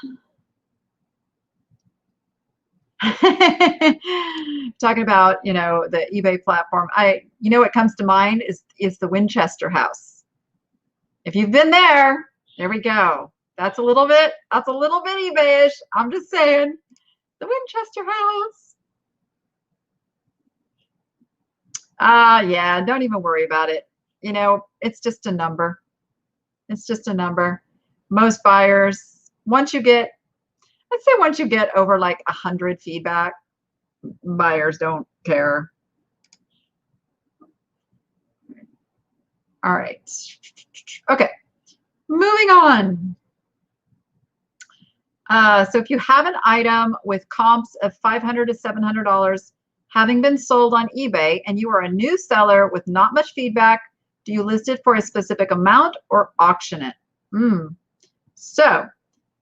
Talking about, the eBay platform. What comes to mind is the Winchester house. If you've been there we go. That's a little bit eBay-ish. I'm just saying. The Winchester house. Yeah, don't even worry about it. It's just a number. It's just a number. Most buyers, once you get over like 100 feedback, buyers don't care. All right. Okay. Moving on. So if you have an item with comps of $500 to $700 having been sold on eBay and you are a new seller with not much feedback, do you list it for a specific amount or auction it? So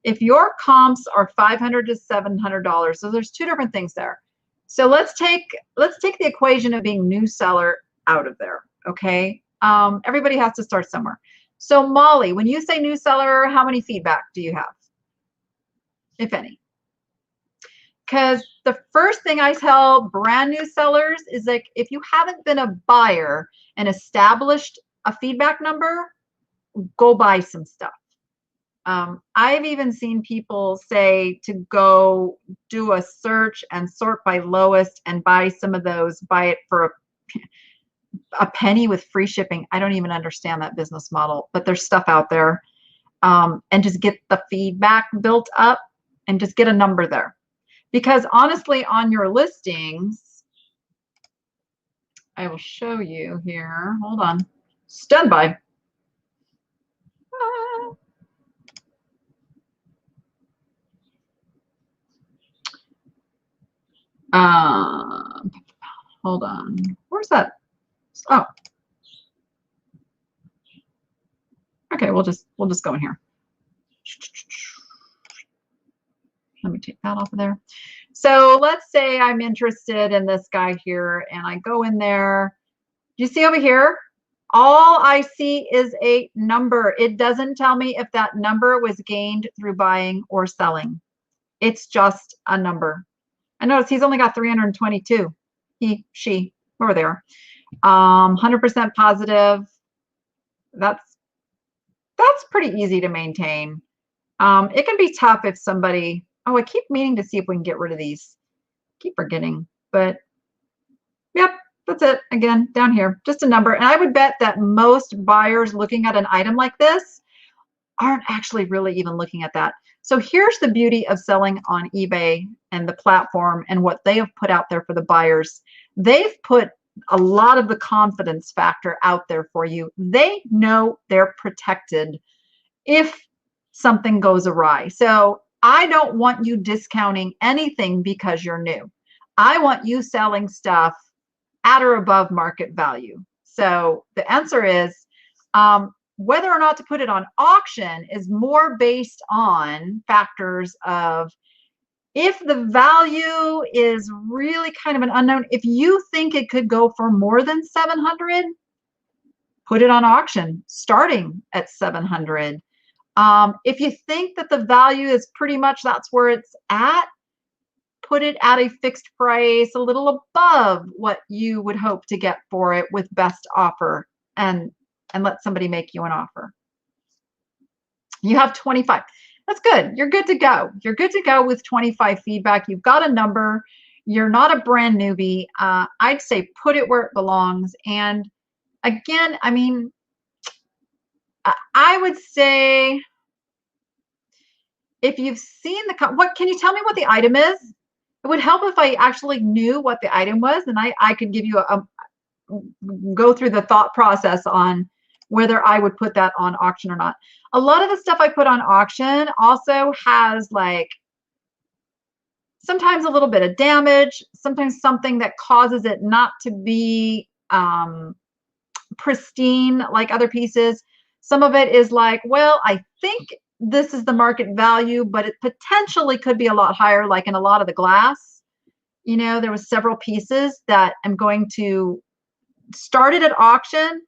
if your comps are $500 to $700, so there's two different things there. So let's take the equation of being new seller out of there, okay? Everybody has to start somewhere. So Molly, when you say new seller, how many feedback do you have, if any? Because the first thing I tell brand new sellers is like, if you haven't been a buyer and established a feedback number, go buy some stuff. I've even seen people say to go do a search and sort by lowest and buy some of those, buy it for a penny with free shipping. I don't even understand that business model, but there's stuff out there. And just get the feedback built up and just get a number there. Because honestly, on your listings, I will show you here. Hold on. Stand by. Hold on. Where's that? Oh. Okay, we'll just go in here. Let me take that off of there. So let's say I'm interested in this guy here and I go in there. You see over here? All I see is a number. It doesn't tell me if that number was gained through buying or selling. It's just a number. I notice he's only got 322. He, she, whoever they are. 100% positive. That's pretty easy to maintain. It can be tough if somebody, oh, I keep meaning to see if we can get rid of these. Keep forgetting, but yep, that's it. Again, down here, just a number. And I would bet that most buyers looking at an item like this aren't actually really even looking at that. So here's the beauty of selling on eBay and the platform and what they have put out there for the buyers. They've put a lot of the confidence factor out there for you. They know they're protected if something goes awry. So I don't want you discounting anything because you're new. I want you selling stuff at or above market value. So the answer is whether or not to put it on auction is more based on factors of if the value is really kind of an unknown. If you think it could go for more than 700, put it on auction starting at 700. If you think that the value is pretty much that's where it's at, put it at a fixed price, a little above what you would hope to get for it with best offer, and let somebody make you an offer. You have 25. That's good. You're good to go. You're good to go with 25 feedback. You've got a number. You're not a brand newbie. I'd say put it where it belongs. And again, I mean, I would say if you've seen what, can you tell me what the item is? It would help if I actually knew what the item was, and I could give you go through the thought process on whether I would put that on auction or not. A lot of the stuff I put on auction also has like sometimes a little bit of damage, sometimes something that causes it not to be pristine like other pieces. Some of it is like, well, I think this is the market value, but it potentially could be a lot higher, like in a lot of the glass. You know, there was several pieces that I'm going to start it at auction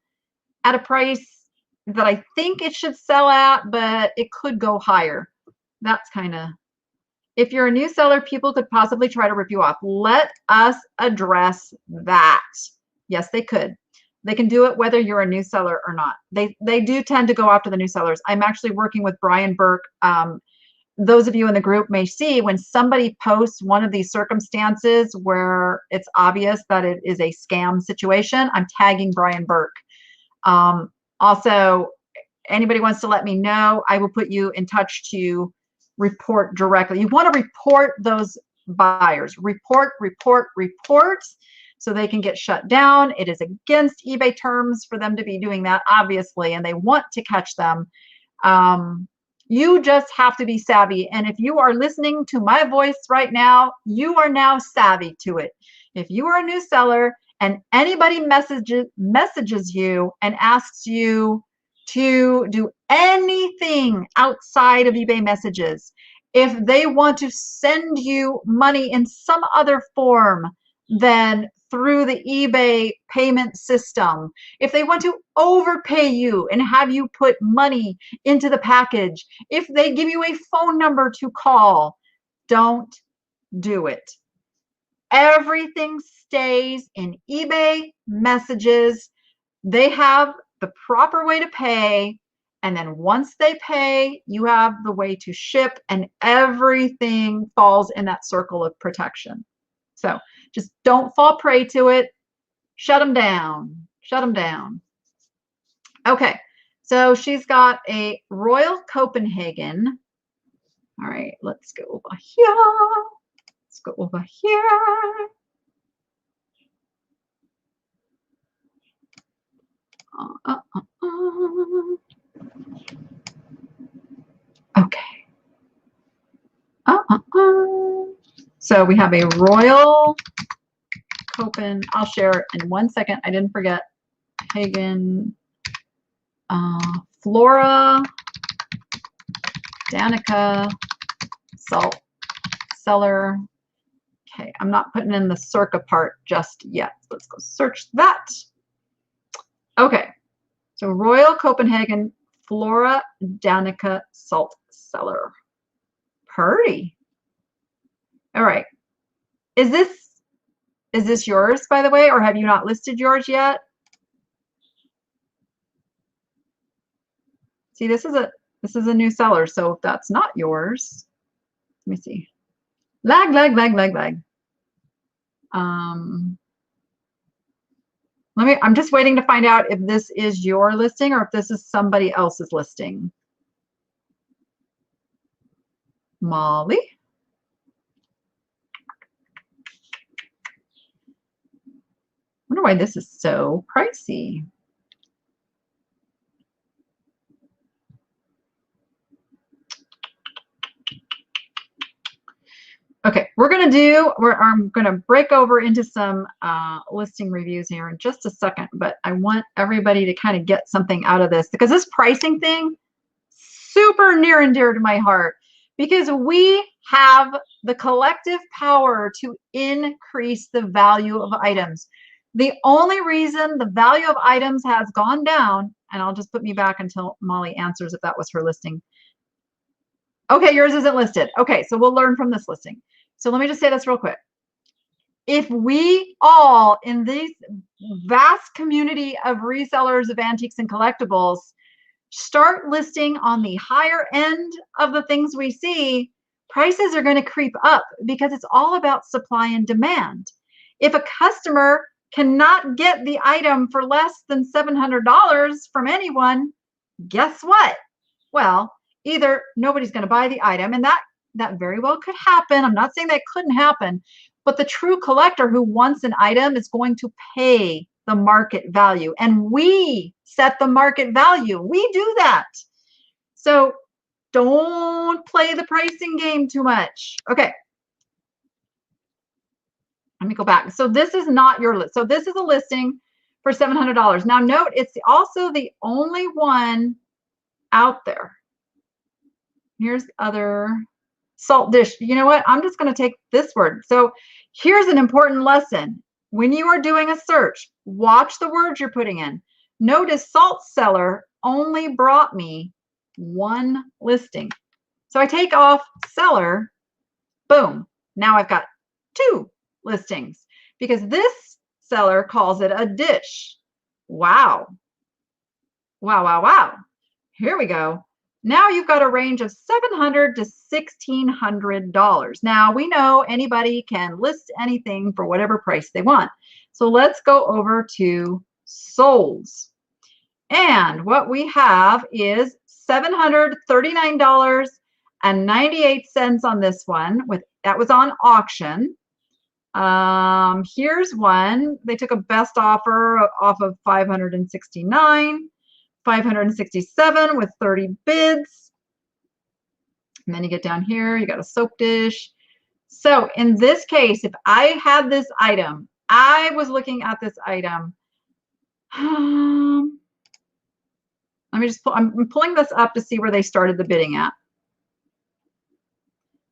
at a price that I think it should sell at, but it could go higher. That's kind of, if you're a new seller, people could possibly try to rip you off. Let us address that. Yes, they could. They can do it whether you're a new seller or not. They do tend to go after the new sellers. I'm actually working with Brian Burke. Those of you in the group may see when somebody posts one of these circumstances where it's obvious that it is a scam situation, I'm tagging Brian Burke. Also, anybody wants to let me know, I will put you in touch to report directly. You want to report those buyers. Report, so they can get shut down. It is against eBay terms for them to be doing that, obviously, and they want to catch them. You just have to be savvy. And if you are listening to my voice right now, you are now savvy to it. If you are a new seller and anybody messages you and asks you to do anything outside of eBay messages, if they want to send you money in some other form than through the eBay payment system, if they want to overpay you and have you put money into the package, if they give you a phone number to call, don't do it. Everything stays in eBay messages. They have the proper way to pay. And then once they pay, you have the way to ship, and everything falls in that circle of protection. So just don't fall prey to it. Shut them down. Shut them down. Okay, so she's got a Royal Copenhagen. All right, let's go over here. Let's go over here. So we have a Royal Copen. I'll share in 1 second. I didn't forget. Hagen, Flora, Danica, Salt Cellar. Okay, I'm not putting in the Circa part just yet. Let's go search that. Okay, so Royal Copenhagen, Flora, Danica, Salt Cellar. Purdy. All right. Is this yours, by the way, or have you not listed yours yet? See, this is a new seller, so if that's not yours, let me see. Lag. I'm just waiting to find out if this is your listing or if this is somebody else's listing. Molly. I wonder why this is so pricey. Okay, I'm going to break over into some listing reviews here in just a second, but I want everybody to kind of get something out of this because this pricing thing, super near and dear to my heart because we have the collective power to increase the value of items. The only reason the value of items has gone down, and I'll just put me back until Molly answers if that was her listing. Okay, yours isn't listed. Okay, so we'll learn from this listing. So let me just say this real quick. If we all in this vast community of resellers of antiques and collectibles start listing on the higher end of the things we see, prices are going to creep up because it's all about supply and demand. If a customer cannot get the item for less than $700 from anyone, guess what? Well, either nobody's going to buy the item, and that very well could happen. I'm not saying that couldn't happen, but the true collector who wants an item is going to pay the market value, and we set the market value. We do that. So don't play the pricing game too much. Okay. Let me go back. So this is not your list. So this is a listing for $700. Now note, it's also the only one out there. Here's other salt dish. You know what? I'm just going to take this word. So here's an important lesson. When you are doing a search, watch the words you're putting in. Notice salt cellar only brought me one listing. So I take off seller, boom. Now I've got two listings because this seller calls it a dish. Wow. Wow. Here we go. Now you've got a range of $700 to $1,600. Now we know anybody can list anything for whatever price they want. So let's go over to solds. And what we have is $739.98 on this one. That was on auction. Here's one. They took a best offer off of $569. 567 with 30 bids. And then you get down here, you got a soap dish. So in this case, if I had this item, I was looking at this item. Let me just I'm pulling this up to see where they started the bidding at.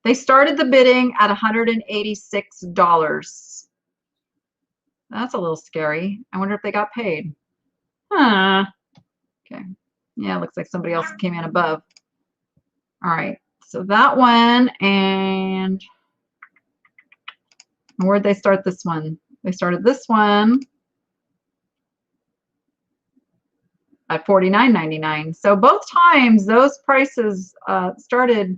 They started the bidding at $186. That's a little scary. I wonder if they got paid. Huh. Okay. Yeah, looks like somebody else came in above. All right. So that one, and where'd they start this one? They started this one at $49.99. So both times those prices started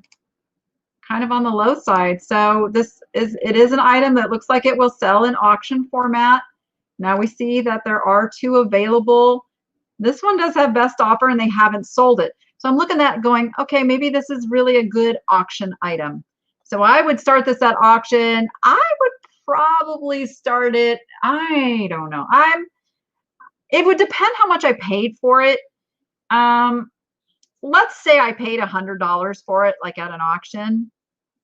kind of on the low side. So it is an item that looks like it will sell in auction format. Now we see that there are two available. This one does have best offer and they haven't sold it. So I'm looking at going, okay, maybe this is really a good auction item. So I would start this at auction. I would probably start it, I don't know. It would depend how much I paid for it. Let's say I paid $100 for it, like at an auction.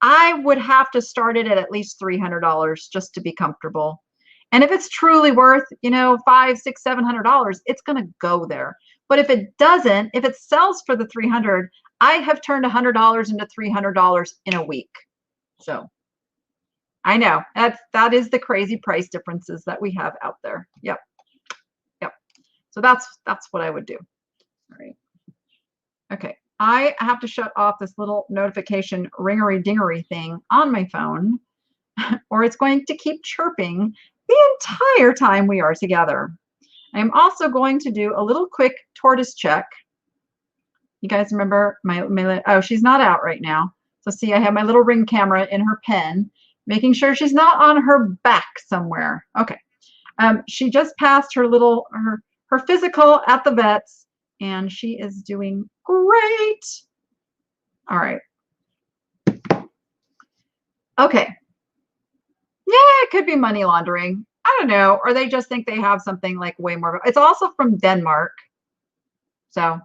I would have to start it at least $300 just to be comfortable. And if it's truly worth, you know, $500, $600, $700, it's going to go there. But if it doesn't, if it sells for the 300, I have turned $100 into $300 in a week. So I know that is the crazy price differences that we have out there. Yep. Yep. So that's what I would do. All right. Okay. I have to shut off this little notification ringery dingery thing on my phone, or it's going to keep chirping the entire time we are together. I'm also going to do a little quick tortoise check. You guys remember my oh, she's not out right now. So see, I have my little ring camera in her pen, making sure she's not on her back somewhere. Okay. She just passed her her physical at the vet's, and she is doing great. All right. Okay. Yeah, it could be money laundering. I don't know. Or they just think they have something like way more. It's also from Denmark. So,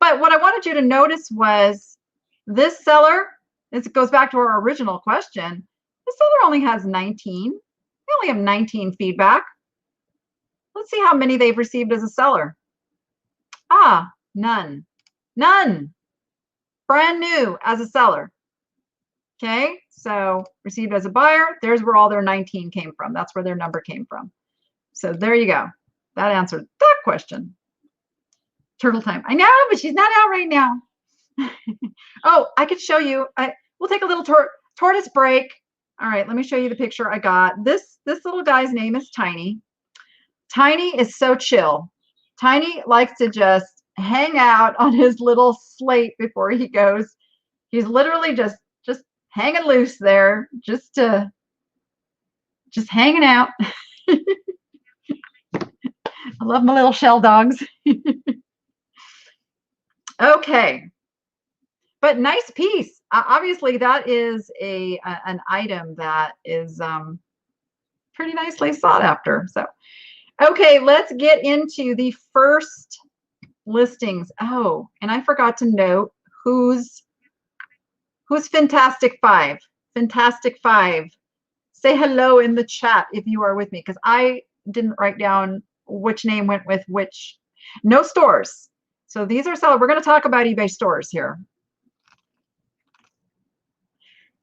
but what I wanted you to notice was this seller, this goes back to our original question. The seller only has 19. They only have 19 feedback. Let's see how many they've received as a seller. Ah, none. None. Brand new as a seller. Okay, so received as a buyer, there's where all their 19 came from. That's where their number came from. So there you go. That answered that question. Turtle time. I know, but she's not out right now. Oh, I could show you. We'll take a little tortoise break. All right, let me show you the picture I got. This little guy's name is Tiny. Tiny is so chill. Tiny likes to just hang out on his little slate before he goes. He's literally just hanging loose there, just hanging out. I love my little shell dogs. Okay, but nice piece. Obviously, that is an item that is pretty nicely sought after. So, okay, let's get into the first listings. Oh, and I forgot to note who's Fantastic Five. Fantastic Five. Say hello in the chat if you are with me, because I didn't write down which name went with which. No stores. So these are sellers. We're going to talk about eBay stores here.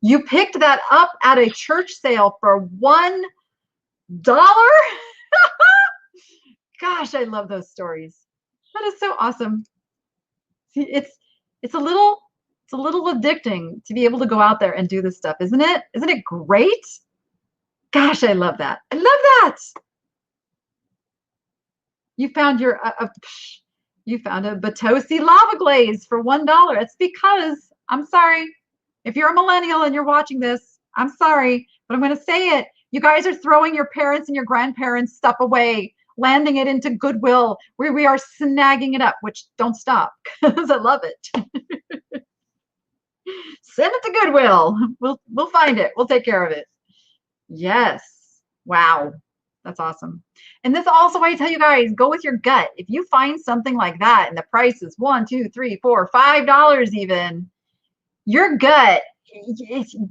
You picked that up at a church sale for $1. Gosh, I love those stories. That is so awesome. See, it's a little addicting to be able to go out there and do this stuff, isn't it? Isn't it great? Gosh, I love that. I love that. You found you found a Batosi lava glaze for $1. It's because, I'm sorry, if you're a millennial and you're watching this, I'm sorry, but I'm going to say it. You guys are throwing your parents and your grandparents' stuff away, landing it into Goodwill, where we are snagging it up, which don't stop, because I love it. Send it to Goodwill. We'll find it. We'll take care of it. Yes. Wow. That's awesome. And this also, I tell you guys, go with your gut. If you find something like that and the price is $1, $2, $3, $4, $5 even, your gut,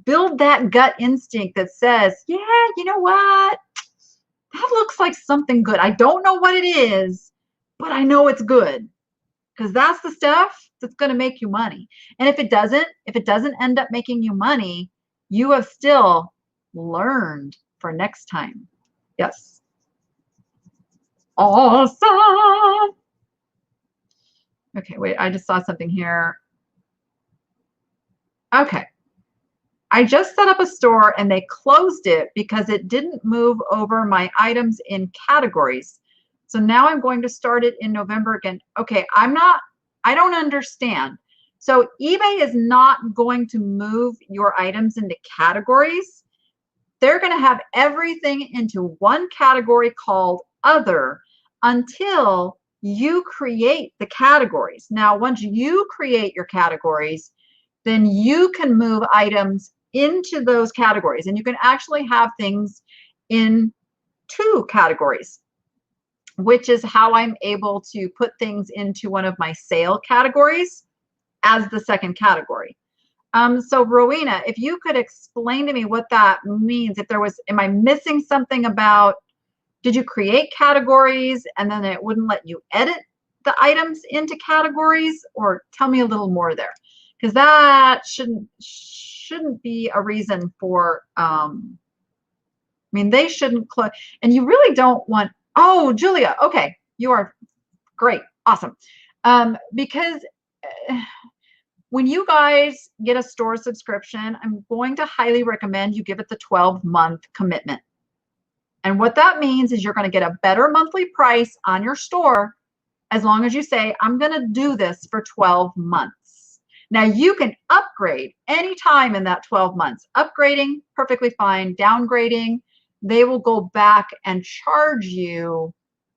build that gut instinct that says, yeah, you know what? That looks like something good. I don't know what it is, but I know it's good, because that's the stuff that's going to make you money. And if it doesn't end up making you money, you have still learned for next time. Yes. Awesome. Okay, wait, I just saw something here. Okay. I just set up a store and they closed it because it didn't move over my items in categories. So now I'm going to start it in November again. Okay, I don't understand. So eBay is not going to move your items into categories. They're going to have everything into one category called Other until you create the categories. Now, once you create your categories, then you can move items into those categories, and you can actually have things in 2 categories, which is how I'm able to put things into one of my sale categories as the second category. So Rowena, if you could explain to me what that means, if there was, am I missing something about, did you create categories and then it wouldn't let you edit the items into categories, or tell me a little more there, because that shouldn't be a reason for, I mean, they shouldn't close, and you really don't want, oh, Julia, okay, you are great, awesome. Because when you guys get a store subscription, I'm going to highly recommend you give it the 12-month commitment. And what that means is you're going to get a better monthly price on your store as long as you say, I'm going to do this for 12 months. Now you can upgrade anytime in that 12 months. Upgrading, perfectly fine. Downgrading, they will go back and charge you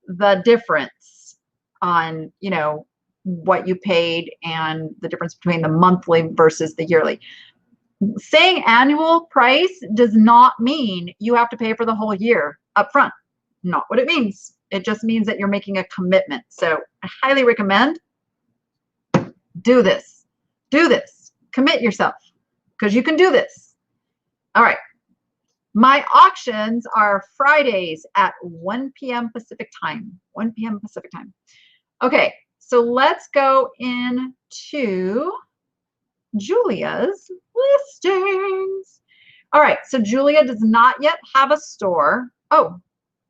the difference on, you know, what you paid and the difference between the monthly versus the yearly. Saying annual price does not mean you have to pay for the whole year up front. Not what it means. It just means that you're making a commitment. So I highly recommend do this. Do this. Commit yourself because you can do this. All right. My auctions are Fridays at 1 p.m. Pacific time. 1 p.m. Pacific time. Okay. So let's go into Julia's listings. All right, so Julia does not yet have a store. Oh,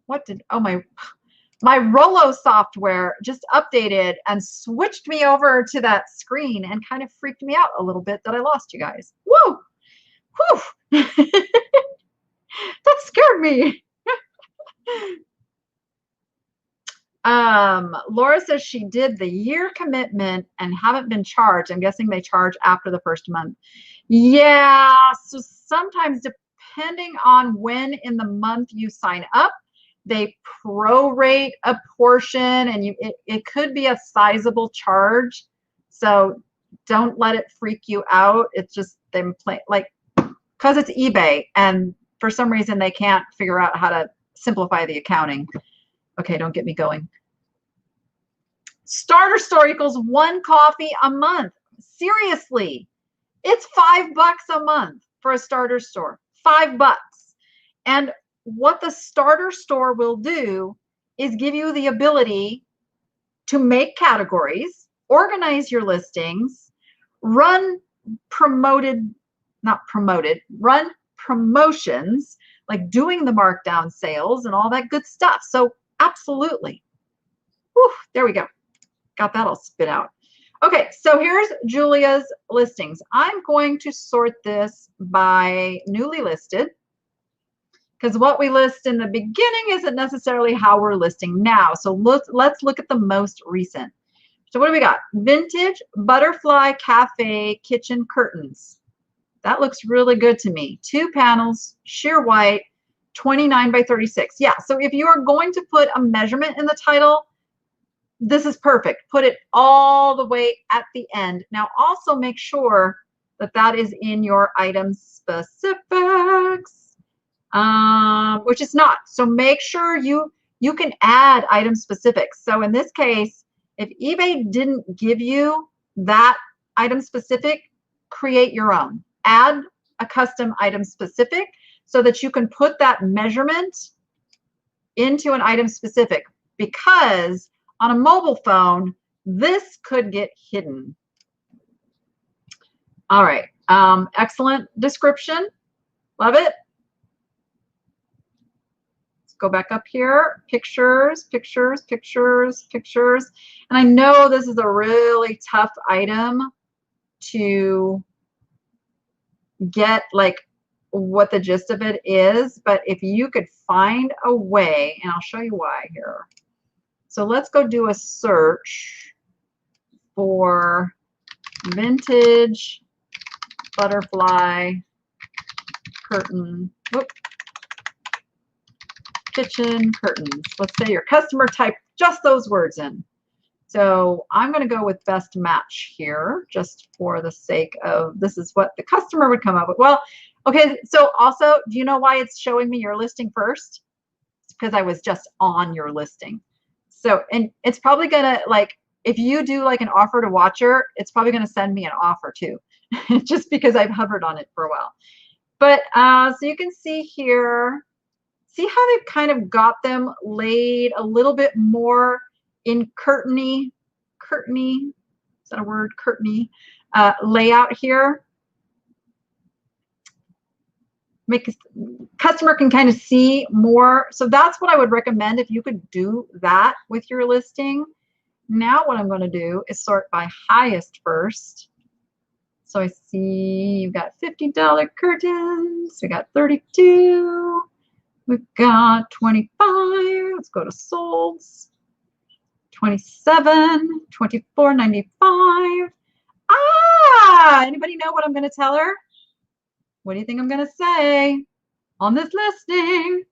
what did, oh, my Rollo software just updated and switched me over to that screen and kind of freaked me out a little bit that I lost you guys. Woo! Whew! That scared me. Laura says she did the year commitment and haven't been charged. I'm guessing they charge after the first month. Yeah, so sometimes depending on when in the month you sign up, they prorate a portion, and it could be a sizable charge. So don't let it freak you out. It's just them play, like, because it's eBay and for some reason they can't figure out how to simplify the accounting. Okay, don't get me going. Starter store equals 1 coffee a month. Seriously, it's $5 a month for a starter store. $5. And what the starter store will do is give you the ability to make categories, organize your listings, run run promotions, like doing the markdown sales and all that good stuff. So absolutely. Whew, there we go. Got that all spit out. Okay, so here's Julia's listings. I'm going to sort this by newly listed, because what we list in the beginning isn't necessarily how we're listing now. So let's look at the most recent. So what do we got? Vintage butterfly cafe kitchen curtains. That looks really good to me. 2 panels, sheer white, 29 by 36. Yeah, so if you are going to put a measurement in the title, this is perfect. Put it all the way at the end. Now also make sure that that is in your item specifics, which is not. So make sure you can add item specifics. So in this case, if eBay didn't give you that item specific, create your own. Add a custom item specific so that you can put that measurement into an item specific, because on a mobile phone, this could get hidden. All right. Excellent description. Love it. Let's go back up here. Pictures, pictures, pictures, pictures. And I know this is a really tough item to get, like, what the gist of it is, but if you could find a way, and I'll show you why here. So let's go do a search for vintage butterfly curtain, kitchen curtains. Let's say your customer typed just those words in. So I'm going to go with best match here, just for the sake of, this is what the customer would come up with. Well, okay, so also, do you know why it's showing me your listing first? It's because I was just on your listing. So, and it's probably going to, like, if you do like an offer to watcher, it's probably going to send me an offer too. just because I've hovered on it for a while. But so you can see here, see how they've kind of got them laid a little bit more in curtainy, is that a word, curtainy, layout here. Make customer can kind of see more. So that's what I would recommend if you could do that with your listing. Now what I'm going to do is sort by highest first. So I see you've got $50 curtains. We got 32. We've got 25. Let's go to solds. 27, 24.95. Ah, anybody know what I'm going to tell her? What do you think I'm going to say on this listing?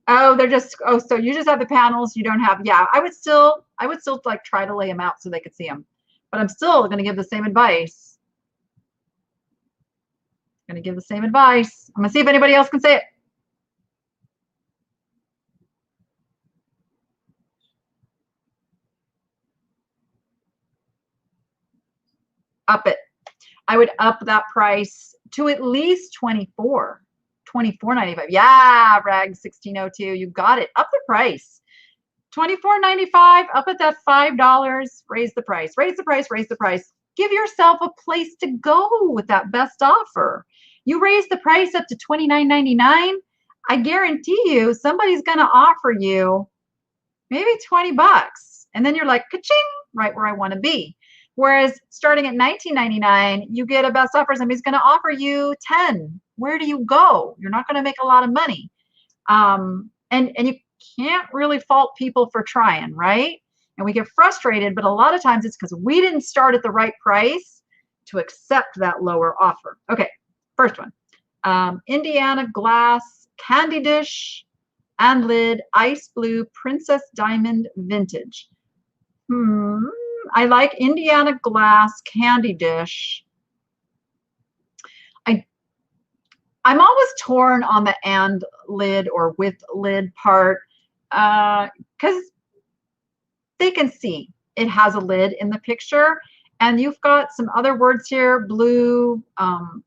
Oh, they're just, oh, so you just have the panels, you don't have, yeah, I would still like try to lay them out so they could see them. But I'm still going to give the same advice. I'm going to give the same advice. I'm going to see if anybody else can say it. Up it. I would up that price to at least 24.95. Yeah, rag 1602. You got it. Up the price. 24.95. Up at that $5. Raise the price. Raise the price. Raise the price. Give yourself a place to go with that best offer. You raise the price up to $29.99. I guarantee you somebody's going to offer you maybe 20 bucks. And then you're like, ka-ching, right where I want to be. Whereas starting at $19.99, you get a best offer. Somebody's going to offer you 10. Where do you go? You're not going to make a lot of money. And you can't really fault people for trying, right? And we get frustrated, but a lot of times it's because we didn't start at the right price to accept that lower offer. Okay, first one. Indiana glass candy dish and lid ice blue princess diamond vintage. I like Indiana glass candy dish. I'm always torn on the and lid or with lid part because they can see it has a lid in the picture. And you've got some other words here, blue,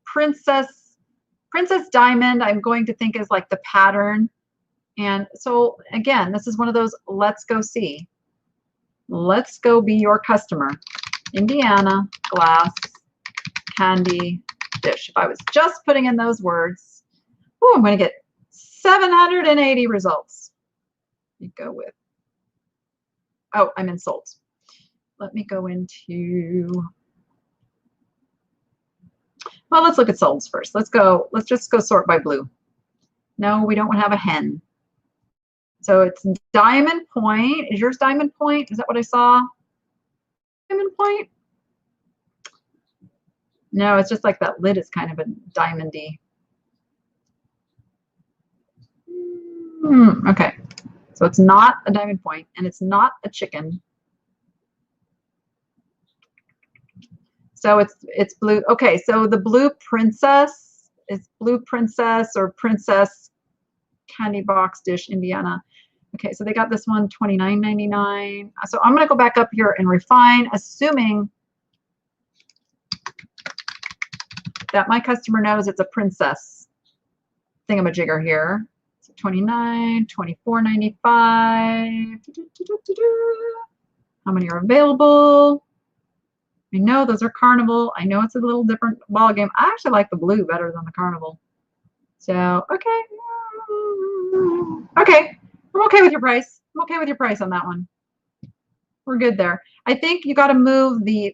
princess diamond, I'm going to think is like the pattern. And so again, this is one of those, let's go see. Let's go be your customer. Indiana glass candy dish. If I was just putting in those words, oh, I'm going to get 780 results. You go with, oh, I'm in sold. Let me go into, well, let's look at solds first. Let's just go sort by blue. No, we don't have a hen. So it's diamond point. Is yours diamond point? Is that what I saw? Diamond point? No, it's just like that lid is kind of a diamondy. Okay, so it's not a diamond point and it's not a chicken. So it's blue. Okay, so the blue princess is blue princess or princess candy box dish Indiana. Okay, so they got this one $29.99. So I'm going to go back up here and refine, assuming that my customer knows it's a princess thingamajigger here. So 29, 24.95. How many are available? I know those are carnival. I know it's a little different ball game. I actually like the blue better than the carnival. So, okay. Okay. I'm okay with your price. I'm okay with your price on that one. We're good there. I think you got to move the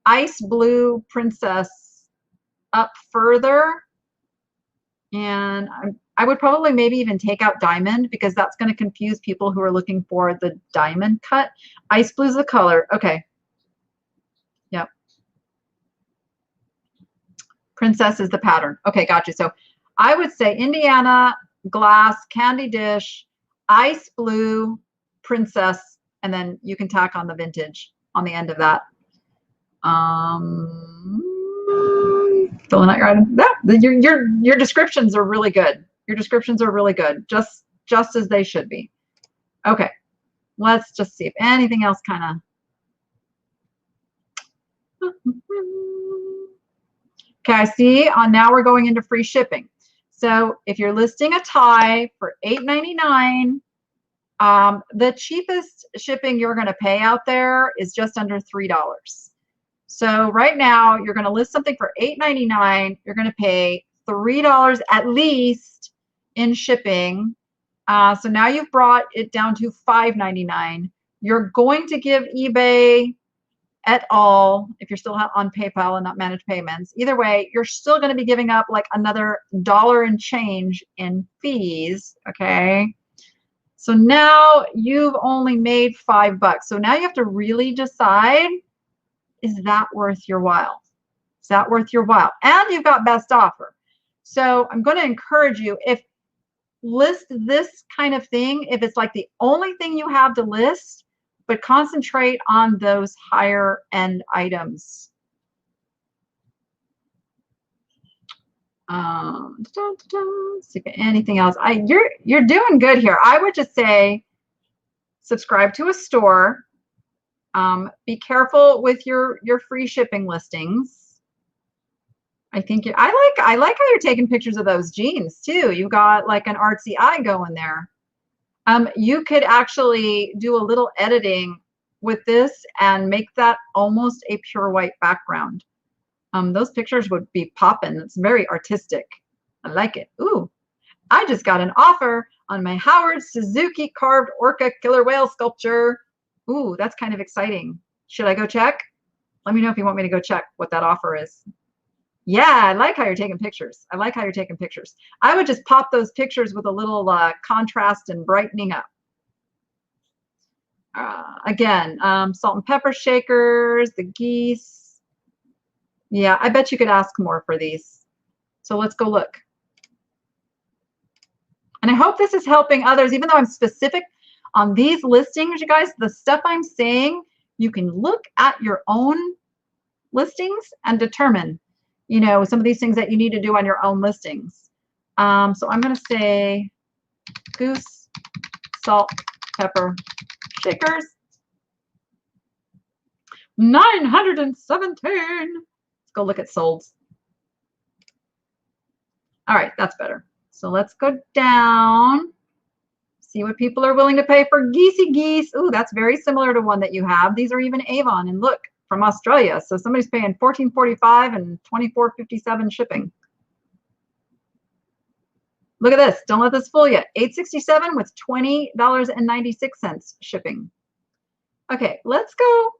ice blue princess up further. And I would probably maybe even take out diamond because that's going to confuse people who are looking for the diamond cut. Ice blue is the color. Okay. Yep. Princess is the pattern. Okay, gotcha. So I would say Indiana glass candy dish, ice blue, princess, and then you can tack on the vintage on the end of that. Filling out your item. Your descriptions are really good. Your descriptions are really good, just as they should be. Okay, let's just see if anything else kind of Okay, I see. Now we're going into free shipping. So if you're listing a tie for $8.99, the cheapest shipping you're going to pay out there is just under $3. So right now you're going to list something for $8.99. You're going to pay $3 at least in shipping. So now you've brought it down to $5.99. You're going to give eBay at all, if you're still on PayPal and not managed payments, either way, you're still going to be giving up like another $1 and change in fees. Okay. So now you've only made $5. So now you have to really decide, is that worth your while? Is that worth your while? And you've got best offer. So I'm going to encourage you, if list this kind of thing, if it's like the only thing you have to list, but concentrate on those higher end items. Anything else? You're doing good here. I would just say subscribe to a store. Be careful with your free shipping listings. I think I like how you're taking pictures of those jeans too. You got like an artsy eye going there. You could actually do a little editing with this and make that almost a pure white background. Those pictures would be popping. It's very artistic. I like it. Ooh, I just got an offer on my Howard Suzuki carved orca killer whale sculpture. Ooh, that's kind of exciting. Should I go check? Let me know if you want me to go check what that offer is. Yeah, I like how you're taking pictures. I like how you're taking pictures. I would just pop those pictures with a little contrast and brightening up. Again, salt and pepper shakers, the geese. Yeah, I bet you could ask more for these. So let's go look. And I hope this is helping others, even though I'm specific on these listings, you guys, the stuff I'm saying, you can look at your own listings and determine, you know, some of these things that you need to do on your own listings. So I'm going to say goose, salt, pepper, shakers. 917. Let's go look at solds. All right, that's better. So let's go down, see what people are willing to pay for geesey geese. Ooh, that's very similar to one that you have. These are even Avon, and look, from Australia. So somebody's paying $14.45 and $24.57 shipping. Look at this. Don't let this fool you. $8.67 with $20.96 shipping. Okay, let's go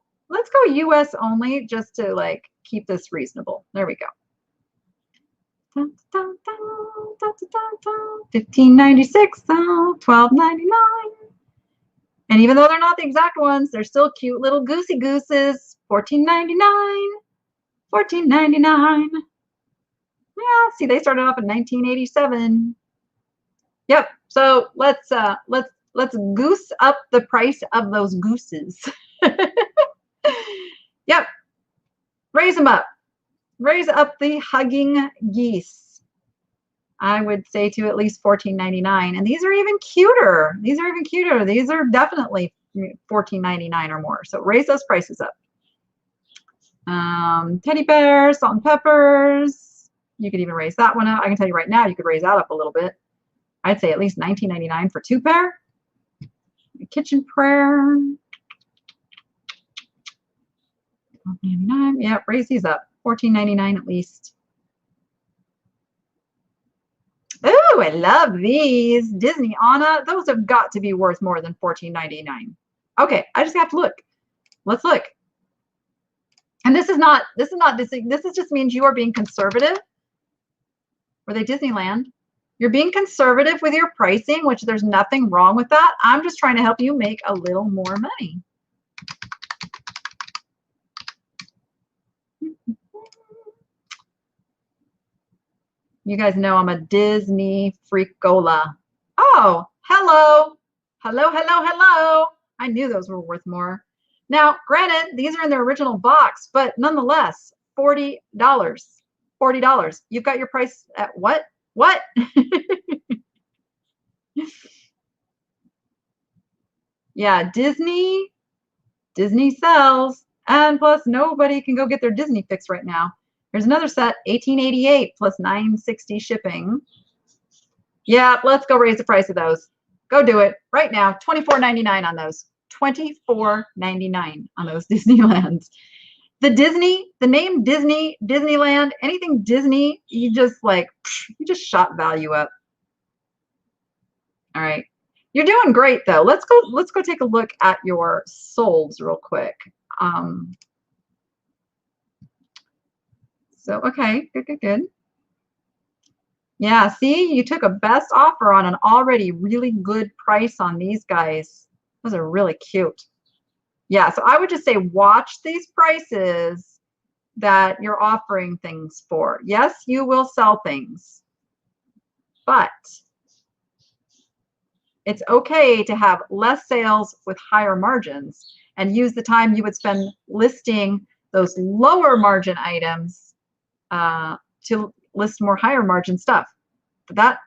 US only just to like keep this reasonable. There we go. $15.96, $12.99. And even though they're not the exact ones, they're still cute little goosey gooses. $14.99, $14.99. Yeah, see, they started off in 1987. Yep. So let's goose up the price of those gooses. Yep. Raise them up. Raise up the hugging geese. I would say to at least $14.99. And these are even cuter. These are even cuter. These are definitely $14.99 or more. So raise those prices up. Teddy bears, salt and peppers. You could even raise that one up. I can tell you right now, you could raise that up a little bit. I'd say at least $19.99 for 2 pair. Kitchen prayer. $12.99. Yeah, raise these up. $14.99 at least. Oh, I love these. Disney Anna. Those have got to be worth more than $14.99. Okay, I just have to look. Let's look. And this is just means you are being conservative. Were they Disneyland? You're being conservative with your pricing, which there's nothing wrong with that. I'm just trying to help you make a little more money. You guys know I'm a Disney freakola. Oh, hello. Hello, hello, hello. I knew those were worth more. Now, granted, these are in their original box, but nonetheless, $40. $40. You've got your price at what? What? Yeah, Disney sells And plus, nobody can go get their Disney fix right now. Here's another set, $18.88 plus $9.60 shipping. Yeah, let's go raise the price of those. Go do it right now. $24.99 on those. $24.99 on those Disneylands. The name Disney, Disneyland, anything Disney, you just shot value up. All right. You're doing great though. Let's go take a look at your solds real quick. So okay, good. Yeah, see, you took a best offer on an already really good price on these guys. Those are really cute. Yeah, so I would just say watch these prices that you're offering things for. Yes, you will sell things, but it's okay to have less sales with higher margins and use the time you would spend listing those lower margin items to list more higher margin stuff. Did that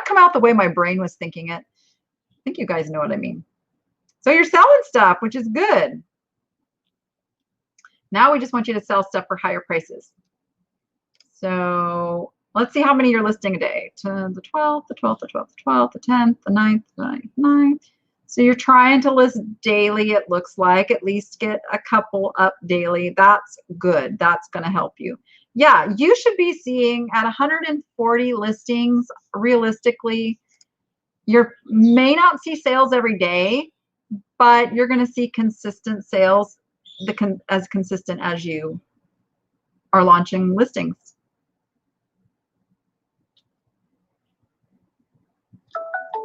come out the way my brain was thinking it? I think you guys know what I mean. So you're selling stuff, which is good. Now we just want you to sell stuff for higher prices. So let's see how many you're listing a day. The 12th, the 12th, the 12th, the 12th, the 10th, the 9th, the 9th. So you're trying to list daily, it looks like, at least get a couple up daily. That's good. That's going to help you. Yeah, you should be seeing at 140 listings, realistically, you may not see sales every day, but you're going to see consistent sales, as consistent as you are launching listings.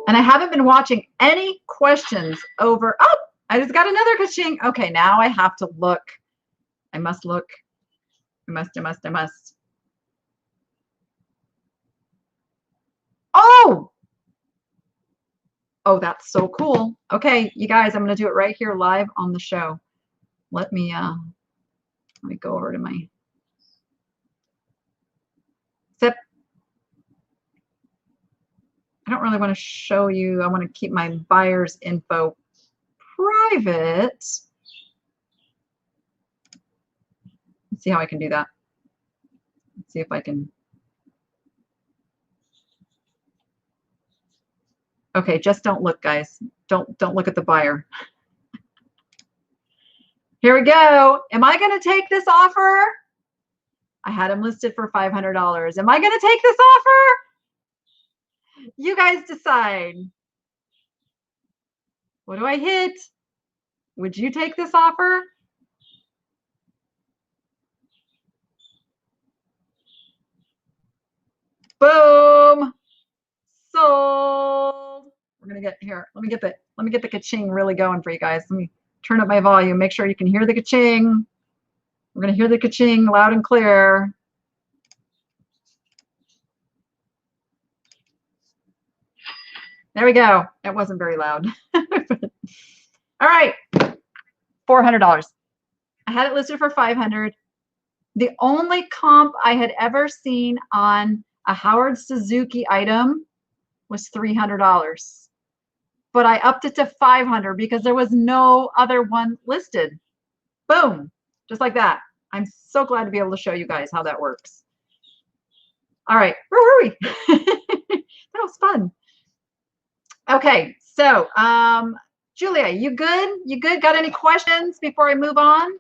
And I haven't been watching any questions over. Oh, I just got another ka-ching. Okay, now I have to look. I must look. I must. Oh, that's so cool. Okay, you guys, I'm going to do it right here live on the show. Let me go over to my zip. I don't really want to show you. I want to keep my buyer's info private. Let's see how I can do that. Let's see if I can. Okay, just don't look, guys. Don't look at the buyer. Here we go. Am I going to take this offer? I had him listed for $500. Am I going to take this offer? You guys decide. What do I hit? Would you take this offer? Boom. Sold. We're gonna get here. Let me get the ka-ching really going for you guys. Let me turn up my volume. Make sure you can hear the ka-ching. We're gonna hear the ka-ching loud and clear. There we go. It wasn't very loud. All right, $400. I had it listed for $500. The only comp I had ever seen on a Howard Suzuki item was $300, but I upped it to $500 because there was no other one listed. Boom, just like that. I'm so glad to be able to show you guys how that works. All right, where were we? That was fun. Okay, so Julia, you good? You good? Got any questions before I move on?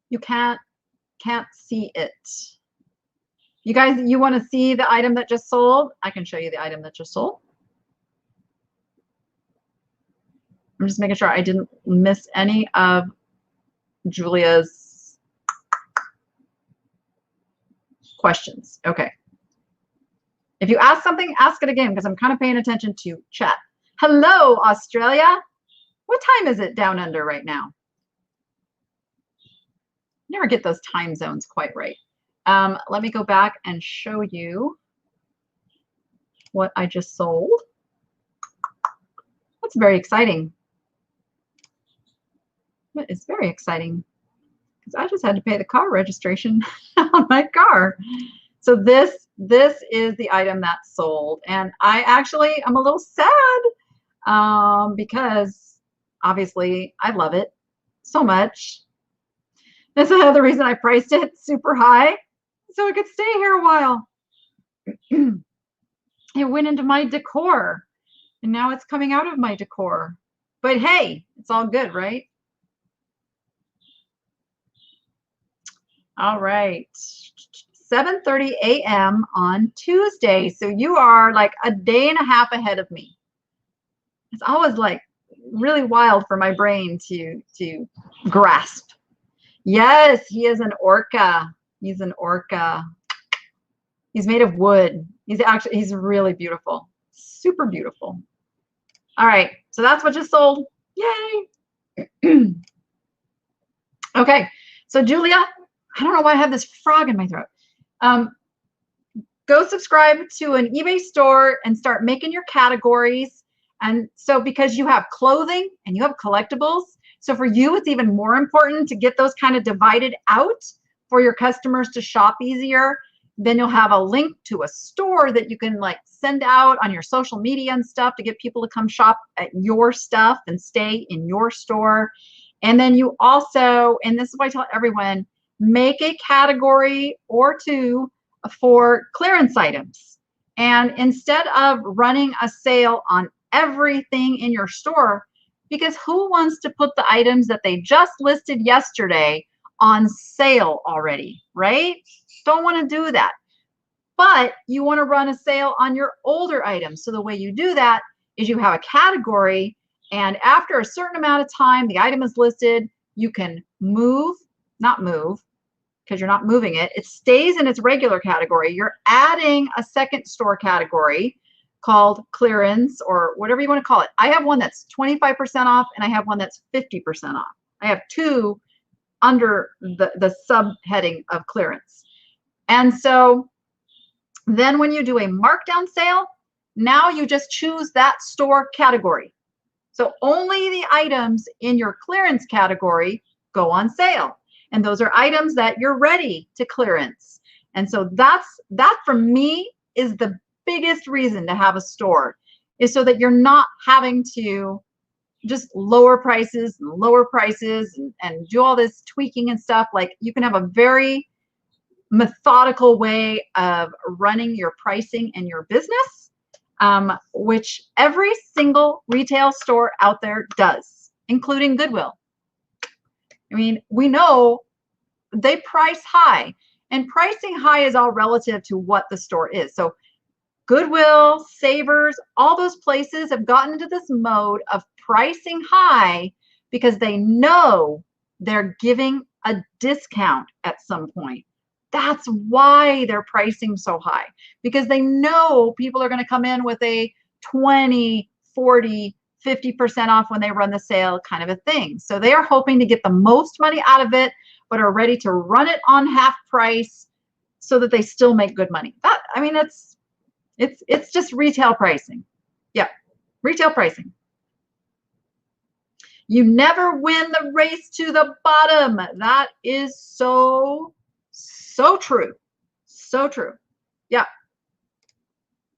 You can't see it. You guys, you want to see the item that just sold? I can show you the item that just sold. I'm just making sure I didn't miss any of Julia's questions. Okay. If you ask something, ask it again because I'm kind of paying attention to chat. Hello, Australia. What time is it down under right now? Never get those time zones quite right. Let me go back and show you what I just sold. That's very exciting. That is very exciting because I just had to pay the car registration on my car. So this is the item that's sold, and I'm a little sad because obviously I love it so much. That's another reason I priced it super high so it could stay here a while. It went into my decor, and now it's coming out of my decor. But hey, it's all good, right? All right. 7:30 a.m. on Tuesday. So you are like a day and a half ahead of me. It's always like really wild for my brain to grasp. Yes, he is an orca. He's an orca. He's made of wood. He's really beautiful. Super beautiful. All right. So that's what just sold. Yay. Okay. So Julia, I don't know why I have this frog in my throat. Go subscribe to an eBay store and start making your categories. And so because you have clothing and you have collectibles, so for you, it's even more important to get those kind of divided out for your customers to shop easier. Then you'll have a link to a store that you can like send out on your social media and stuff to get people to come shop at your stuff and stay in your store. And then you also, and this is what I tell everyone, make a category or two for clearance items. And instead of running a sale on everything in your store, because who wants to put the items that they just listed yesterday on sale already, right? Don't want to do that. But you want to run a sale on your older items. So the way you do that is you have a category, and after a certain amount of time, the item is listed, you can not move, because you're not moving it. It stays in its regular category. You're adding a second store category called clearance or whatever you want to call it. I have one that's 25% off and I have one that's 50% off. I have two under the subheading of clearance. And so then when you do a markdown sale, now you just choose that store category. So only the items in your clearance category go on sale. And those are items that you're ready to clearance. And so that for me is the biggest reason to have a store, is so that you're not having to just lower prices and do all this tweaking and stuff. Like you can have a very methodical way of running your pricing and your business, which every single retail store out there does, including Goodwill. I mean, we know they price high, and pricing high is all relative to what the store is. So Goodwill, Savers, all those places have gotten into this mode of pricing high because they know they're giving a discount at some point. That's why they're pricing so high, because they know people are going to come in with a 20, 40, 50% off when they run the sale kind of a thing. So they are hoping to get the most money out of it, but are ready to run it on half price so that they still make good money. I mean, it's just retail pricing. Yeah, retail pricing. You never win the race to the bottom. That is so true. So true. Yeah.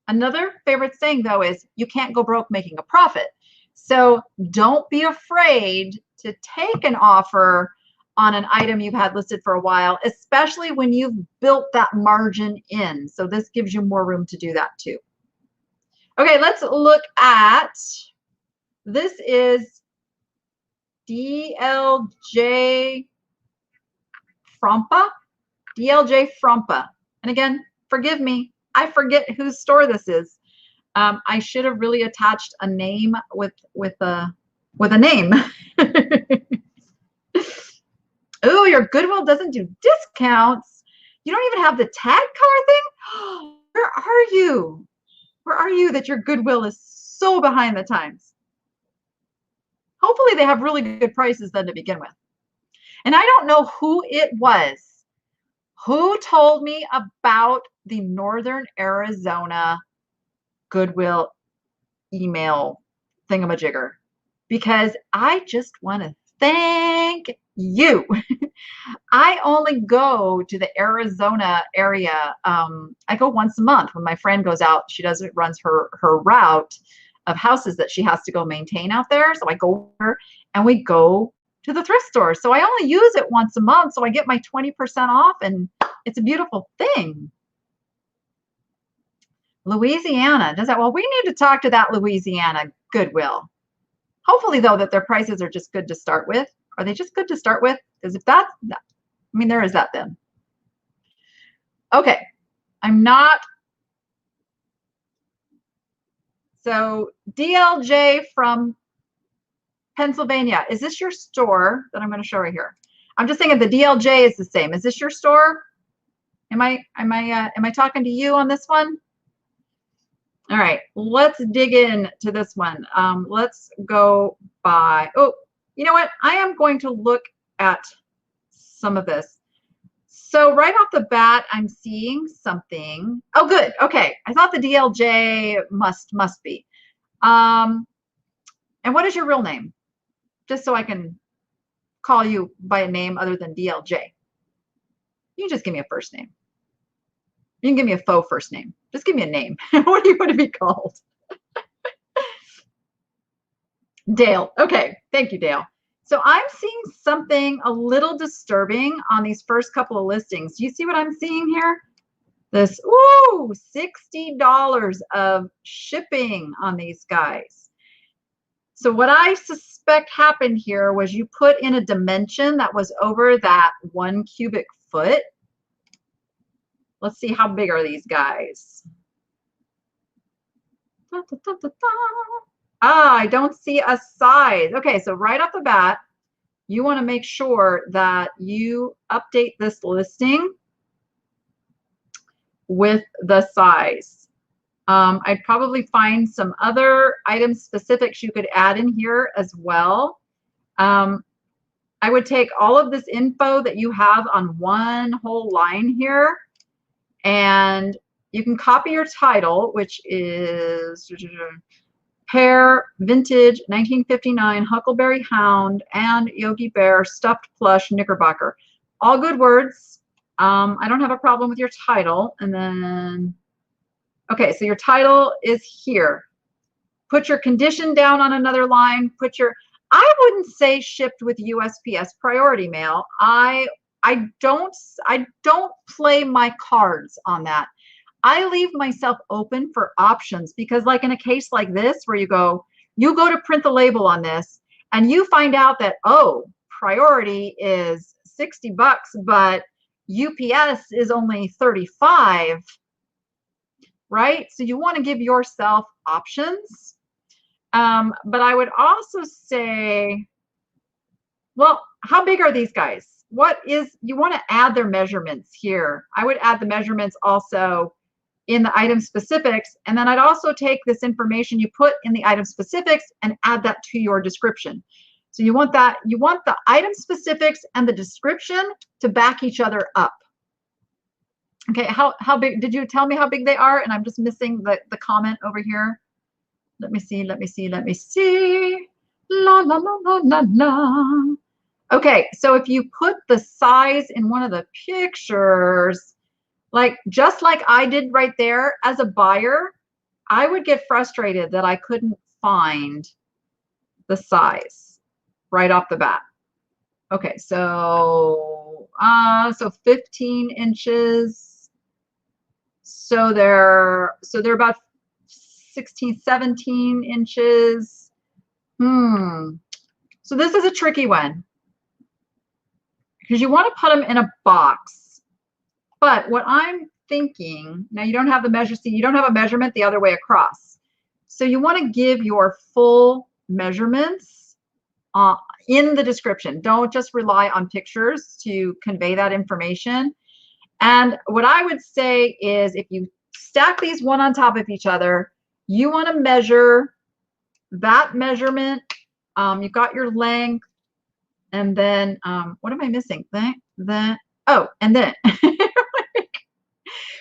Another favorite saying, though, is you can't go broke making a profit. So don't be afraid to take an offer on an item you've had listed for a while, especially when you've built that margin in. So this gives you more room to do that too. Okay, let's look at, this is DLJ Frompa. DLJ Frompa. And again, forgive me, I forget whose store this is. I should have really attached a name with a name. Oh, your Goodwill doesn't do discounts. You don't even have the tag color thing? Where are you? Where are you that your Goodwill is so behind the times? Hopefully they have really good prices then to begin with. And I don't know who it was who told me about the Northern Arizona Goodwill email thingamajigger, because I just want to thank you. I only go to the Arizona area. I go once a month when my friend goes out. She runs her route of houses that she has to go maintain out there. So I go there and we go to the thrift store. So I only use it once a month. So I get my 20% off and it's a beautiful thing. Louisiana does that. Well, we need to talk to that Louisiana Goodwill. Hopefully, though, that their prices are just good to start with. Are they just good to start with? Because if that's, I mean, there is that then. Okay, I'm not. So DLJ from Pennsylvania. Is this your store that I'm going to show right here? I'm just thinking the DLJ is the same. Is this your store? Am I talking to you on this one? All right, let's dig in to this one. Let's go by, oh, you know what? I am going to look at some of this. So right off the bat, I'm seeing something. Oh, good. Okay. I thought the DLJ must be. And what is your real name? Just so I can call you by a name other than DLJ. You can just give me a first name. You can give me a faux first name. Just give me a name. What do you want to be called? Dale. Okay. Thank you, Dale. So I'm seeing something a little disturbing on these first couple of listings. Do you see what I'm seeing here? This, ooh, $60 of shipping on these guys. So what I suspect happened here was you put in a dimension that was over that 1 cubic foot. Let's see, how big are these guys? Da, da, da, da, da. Ah, I don't see a size. Okay, so right off the bat, you want to make sure that you update this listing with the size. I'd probably find some other item specifics you could add in here as well. I would take all of this info that you have on one whole line here, and you can copy your title, which is Pear Vintage 1959 Huckleberry Hound and Yogi Bear Stuffed Plush Knickerbocker. All good words. I don't have a problem with your title. And then, okay, so your title is here. Put your condition down on another line. Put your, I wouldn't say shipped with USPS priority mail. I don't play my cards on that. I leave myself open for options because, like in a case like this where you go to print the label on this and you find out that, oh, priority is $60, but UPS is only 35, right? So you want to give yourself options. But I would also say, well, how big are these guys? You want to add their measurements here. I would add the measurements also in the item specifics, and then I'd also take this information you put in the item specifics and add that to your description. So you want the item specifics and the description to back each other up. Okay, how big, did you tell me how big they are? And I'm just missing the comment over here. Let me see. La, la, la, la, la, la. Okay, so if you put the size in one of the pictures, just like I did right there, as a buyer, I would get frustrated that I couldn't find the size right off the bat. Okay, so 15 inches. So they're about 16, 17 inches. So this is a tricky one because you want to put them in a box. But what I'm thinking, now you don't have the measure, see, you don't have a measurement the other way across. So you want to give your full measurements in the description. Don't just rely on pictures to convey that information. And what I would say is if you stack these one on top of each other, you want to measure that measurement. You've got your length, and then what am I missing? Oh, and then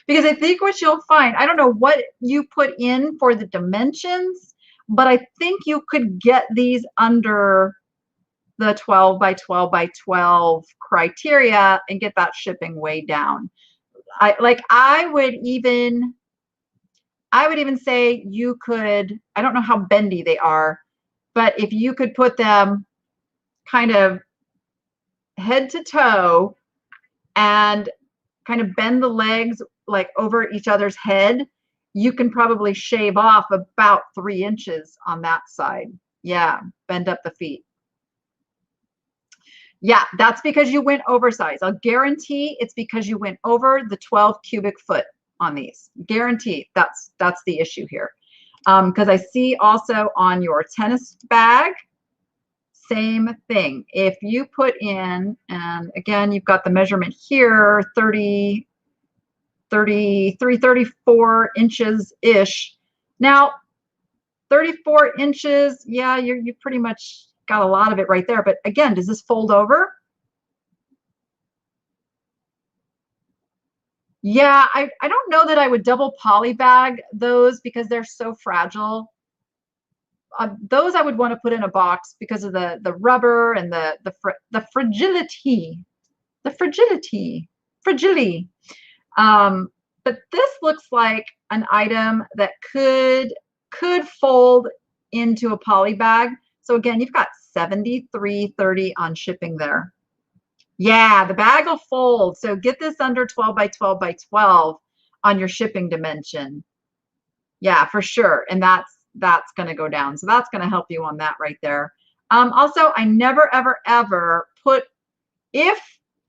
because I think what you'll find, I don't know what you put in for the dimensions, but I think you could get these under the 12 by 12 by 12 criteria and get that shipping way down. I would even say you could, I don't know how bendy they are, but if you could put them kind of head to toe and kind of bend the legs like over each other's head, you can probably shave off about 3 inches on that side. Yeah, bend up the feet. Yeah, that's because you went oversized. I'll guarantee it's because you went over the 12 cubic foot on these. Guaranteed. That's the issue here. Because I see also on your tennis bag, same thing. If you put in, and again, you've got the measurement here, 33, 34 inches-ish. Now, 34 inches, yeah, you pretty much got a lot of it right there. But again, does this fold over? Yeah, I don't know that I would double poly bag those because they're so fragile. Those I would want to put in a box because of the rubber and the fragility, fragility. But this looks like an item that could fold into a poly bag. So again, you've got $73.30 on shipping there. Yeah, the bag will fold. So get this under 12 by 12 by 12 on your shipping dimension. Yeah, for sure. And that's going to go down. So that's going to help you on that right there. Also, I never, ever, ever put and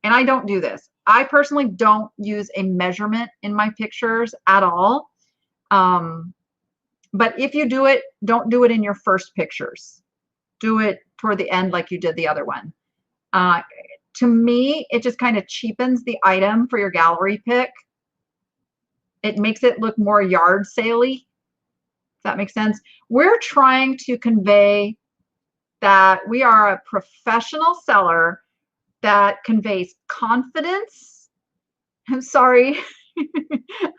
I don't do this. I personally don't use a measurement in my pictures at all. But if you do it, don't do it in your first pictures. Do it toward the end like you did the other one. To me, it just kind of cheapens the item for your gallery pick. It makes it look more yard sale-y. If that makes sense. We're trying to convey that we are a professional seller that conveys confidence. I'm sorry.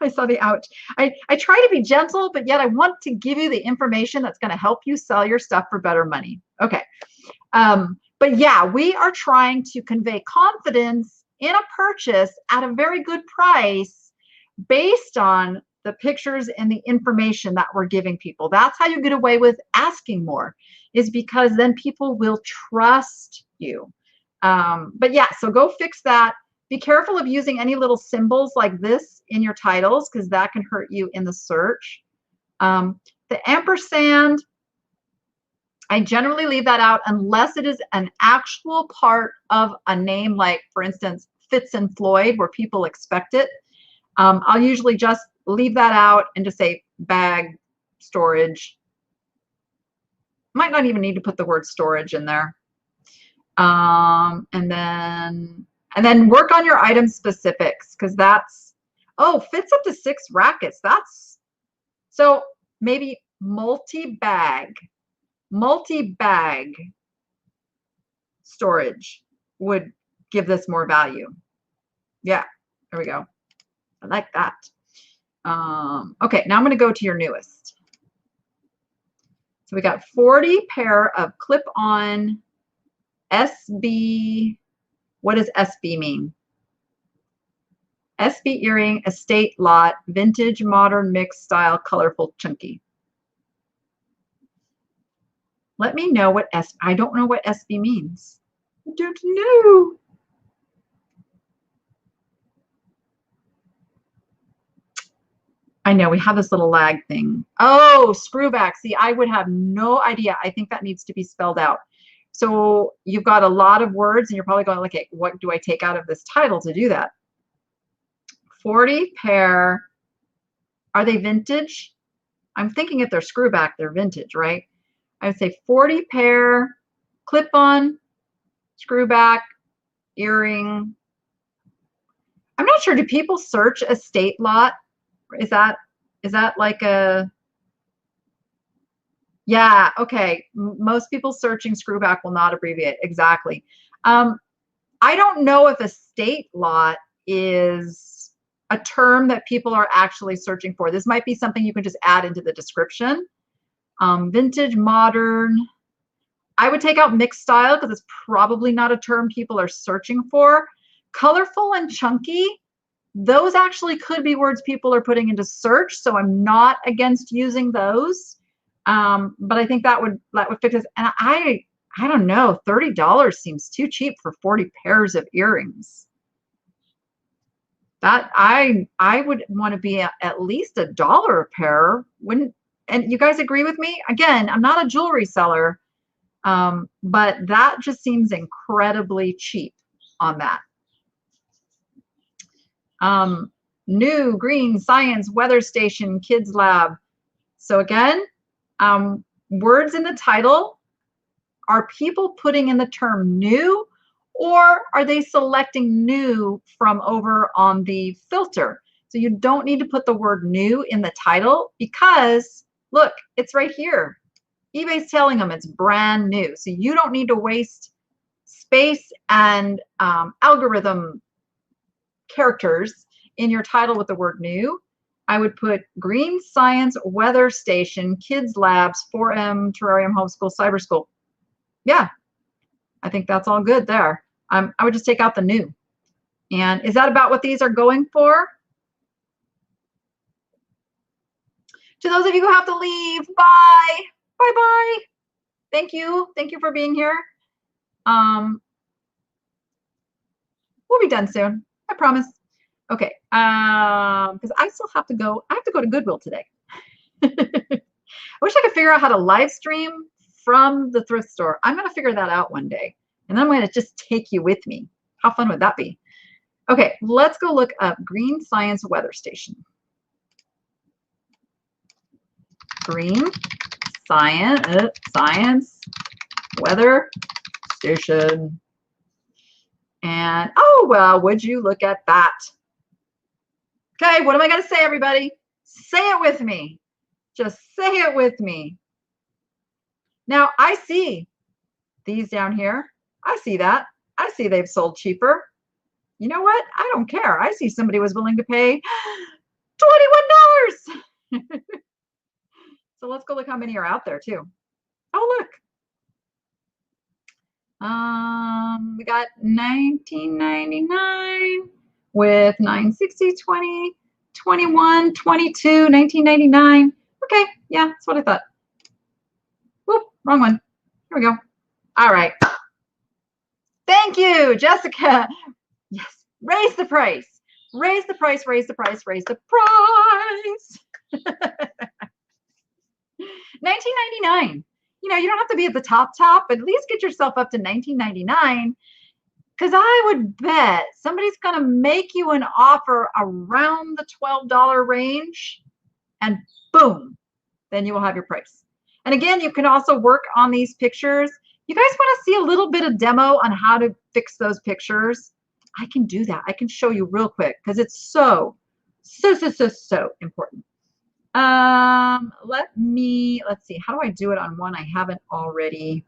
I saw the ouch. I try to be gentle, but yet I want to give you the information that's going to help you sell your stuff for better money. Okay. But yeah, we are trying to convey confidence in a purchase at a very good price based on the pictures and the information that we're giving people. That's how you get away with asking more, is because then people will trust you. But yeah, so go fix that. Be careful of using any little symbols like this in your titles because that can hurt you in the search. The ampersand, I generally leave that out unless it is an actual part of a name, like, for instance, Fitz and Floyd, where people expect it. I'll usually just leave that out and just say bag storage. Might not even need to put the word storage in there. And then work on your item specifics, because that's, oh, fits up to 6 rackets. That's, so maybe multi-bag storage would give this more value. Yeah, there we go. I like that. Okay, now I'm going to go to your newest. So we got 40 pair of clip-on SB. What does SB mean? SB earring, estate lot, vintage, modern, mixed style, colorful, chunky. Let me know what I don't know what SB means. I don't know. I know we have this little lag thing. Oh, screwback. See, I would have no idea. I think that needs to be spelled out. So you've got a lot of words and you're probably going, okay, what do I take out of this title to do that? 40 pair. Are they vintage? I'm thinking if they're screwback, they're vintage, right? I would say 40 pair, clip-on, screwback, earring. I'm not sure. Do people search estate lot? Is that like a, yeah, okay. Most people searching screwback will not abbreviate. Exactly. I don't know if estate lot is a term that people are actually searching for. This might be something you can just add into the description. Vintage, modern. I would take out mixed style because it's probably not a term people are searching for. Colorful and chunky, those actually could be words people are putting into search, so I'm not against using those. But I think that would fix it. And I don't know, $30 seems too cheap for 40 pairs of earrings. That I would want to be at least $1 a pair. Wouldn't, and you guys agree with me? Again, I'm not a jewelry seller, but that just seems incredibly cheap on that. New green science weather station kids lab. So again, words in the title, are people putting in the term new, or are they selecting new from over on the filter? So you don't need to put the word new in the title because look, it's right here. eBay's telling them it's brand new. So you don't need to waste space and algorithm characters in your title with the word new. I would put green science weather station kids labs 4M terrarium homeschool cyber school. Yeah, I think that's all good there. I would just take out the new. And is that about what these are going for? To those of you who have to leave, bye. Bye-bye. Thank you. Thank you for being here. We'll be done soon. I promise. Okay. Because I still have to go. I have to go to Goodwill today. I wish I could figure out how to live stream from the thrift store. I'm going to figure that out one day. And then I'm going to just take you with me. How fun would that be? Okay, let's go look up Green Science Weather Station. Green Science Weather Station. And, oh, well, would you look at that? Okay, what am I going to say, everybody? Say it with me. Just say it with me. Now, I see these down here. I see that. I see they've sold cheaper. You know what? I don't care. I see somebody was willing to pay $21. So let's go look how many are out there too. Oh, look. We got $19.99 with $9.60, $20, $21, $22, $19.99. Okay, yeah, that's what I thought. Whoop, wrong one. Here we go. All right. Thank you, Jessica. Yes, raise the price. Raise the price, raise the price, raise the price. $19.99. You know, you don't have to be at the top, but at least get yourself up to $19.99. Because I would bet somebody's going to make you an offer around the $12 range, and boom, then you will have your price. And again, you can also work on these pictures. You guys want to see a little bit of demo on how to fix those pictures? I can do that. I can show you real quick because it's so important. Let's see. How do I do it on one I haven't already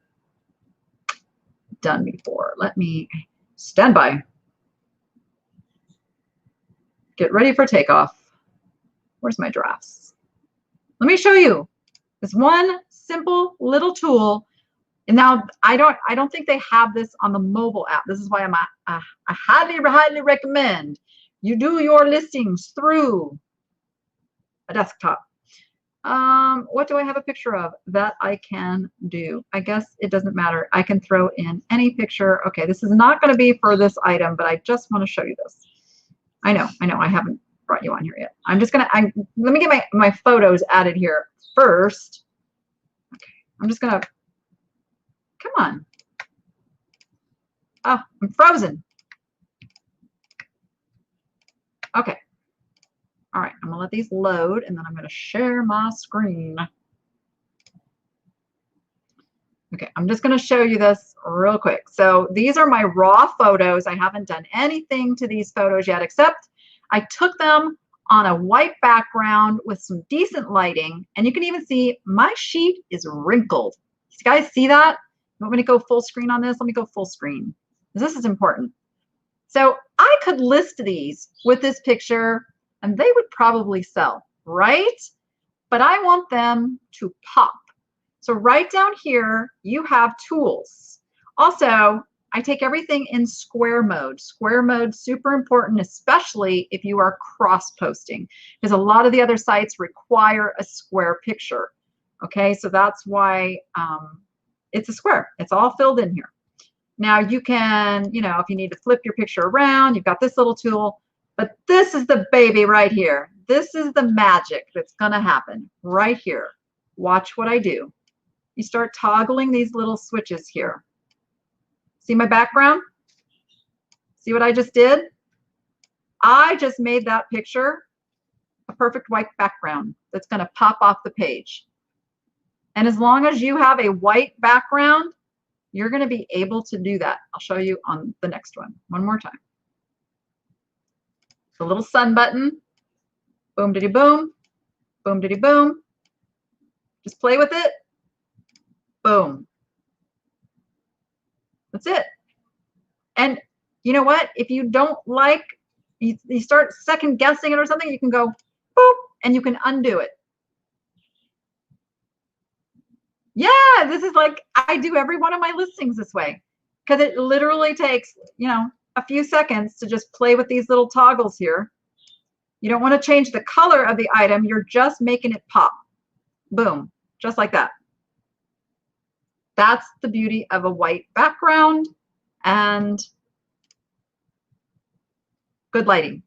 done before? Let me stand by. Get ready for takeoff. Where's my drafts? Let me show you this one simple little tool. And now I don't think they have this on the mobile app. This is why I highly recommend you do your listings through a desktop. What do I have a picture of that I can do? I guess it doesn't matter. I can throw in any picture. Okay, this is not going to be for this item, but I just want to show you this. I know, I haven't brought you on here yet. I'm just going to, let me get my photos added here first. Okay, I'm just going to, come on. Oh, I'm frozen. Okay. All right, I'm going to let these load, and then I'm going to share my screen. Okay, I'm just going to show you this real quick. So these are my raw photos. I haven't done anything to these photos yet, except I took them on a white background with some decent lighting, and you can even see my sheet is wrinkled. You guys see that? You want me to go full screen on this? Let me go full screen. This is important. So I could list these with this picture, and they would probably sell, right? But I want them to pop. So right down here, you have tools. Also, I take everything in square mode. Square mode, super important, especially if you are cross-posting, because a lot of the other sites require a square picture. Okay, so that's why it's a square. It's all filled in here. Now you can, you know, if you need to flip your picture around, you've got this little tool, but this is the baby right here. This is the magic that's gonna happen right here. Watch what I do. You start toggling these little switches here. See my background? See what I just did? I just made that picture a perfect white background that's going to pop off the page. And as long as you have a white background, you're going to be able to do that. I'll show you on the next one more time. The little sun button, boom diddy boom, boom diddy boom. Just play with it. Boom. That's it. And you know what? If you don't like, you start second guessing it or something, you can go boop and you can undo it. Yeah, this is like, I do every one of my listings this way because it literally takes, you know, a few seconds to just play with these little toggles here. You don't want to change the color of the item. You're just making it pop. Boom, just like that. That's the beauty of a white background and good lighting.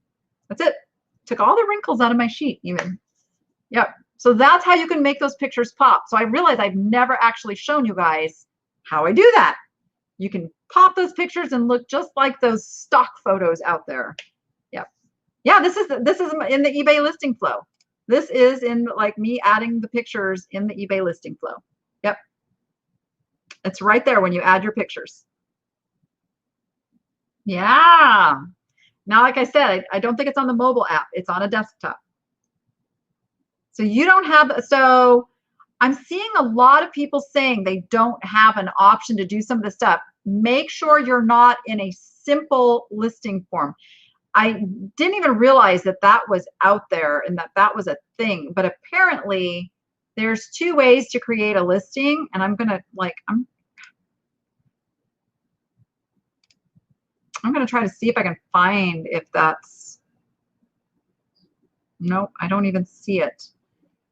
That's it. Took all the wrinkles out of my sheet even. Yep. So that's how you can make those pictures pop. So I realize I've never actually shown you guys how I do that. You can pop those pictures and look just like those stock photos out there. Yep. Yeah, this is in the eBay listing flow. This is in like me adding the pictures in the eBay listing flow. Yep. It's right there when you add your pictures. Yeah. Now, like I said, I don't think it's on the mobile app. It's on a desktop. So you don't have, so I'm seeing a lot of people saying they don't have an option to do some of this stuff. Make sure you're not in a simple listing form. I didn't even realize that that was out there and that that was a thing, but apparently there's 2 ways to create a listing, and I'm gonna like, I'm gonna try to see if I can find if that's, nope, I don't even see it.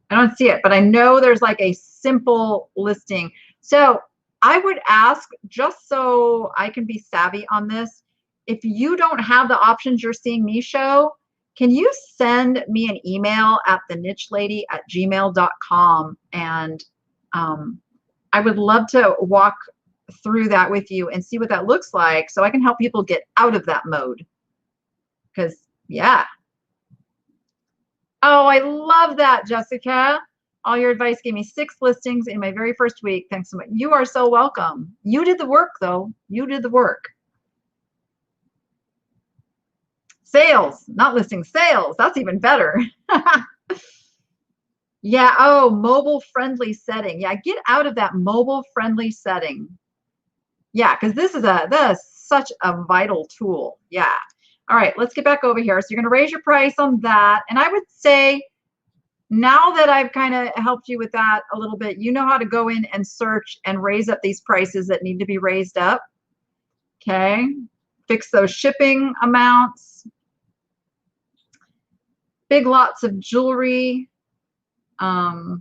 I don't see it, but I know there's like a simple listing. So I would ask, just so I can be savvy on this, if you don't have the options you're seeing me show, can you send me an email at thenichelady@gmail.com? And I would love to walk through that with you and see what that looks like so I can help people get out of that mode. Because, yeah. Oh, I love that, Jessica. All your advice gave me 6 listings in my very first week. Thanks so much. You are so welcome. You did the work, though. You did the work. Sales, not listings, sales. That's even better. Yeah. Oh, mobile friendly setting. Yeah, get out of that mobile friendly setting. Yeah, because this is such a vital tool. Yeah. All right, let's get back over here. So you're going to raise your price on that. And I would say now that I've kind of helped you with that a little bit, you know how to go in and search and raise up these prices that need to be raised up. Okay. Fix those shipping amounts. Big lots of jewelry. See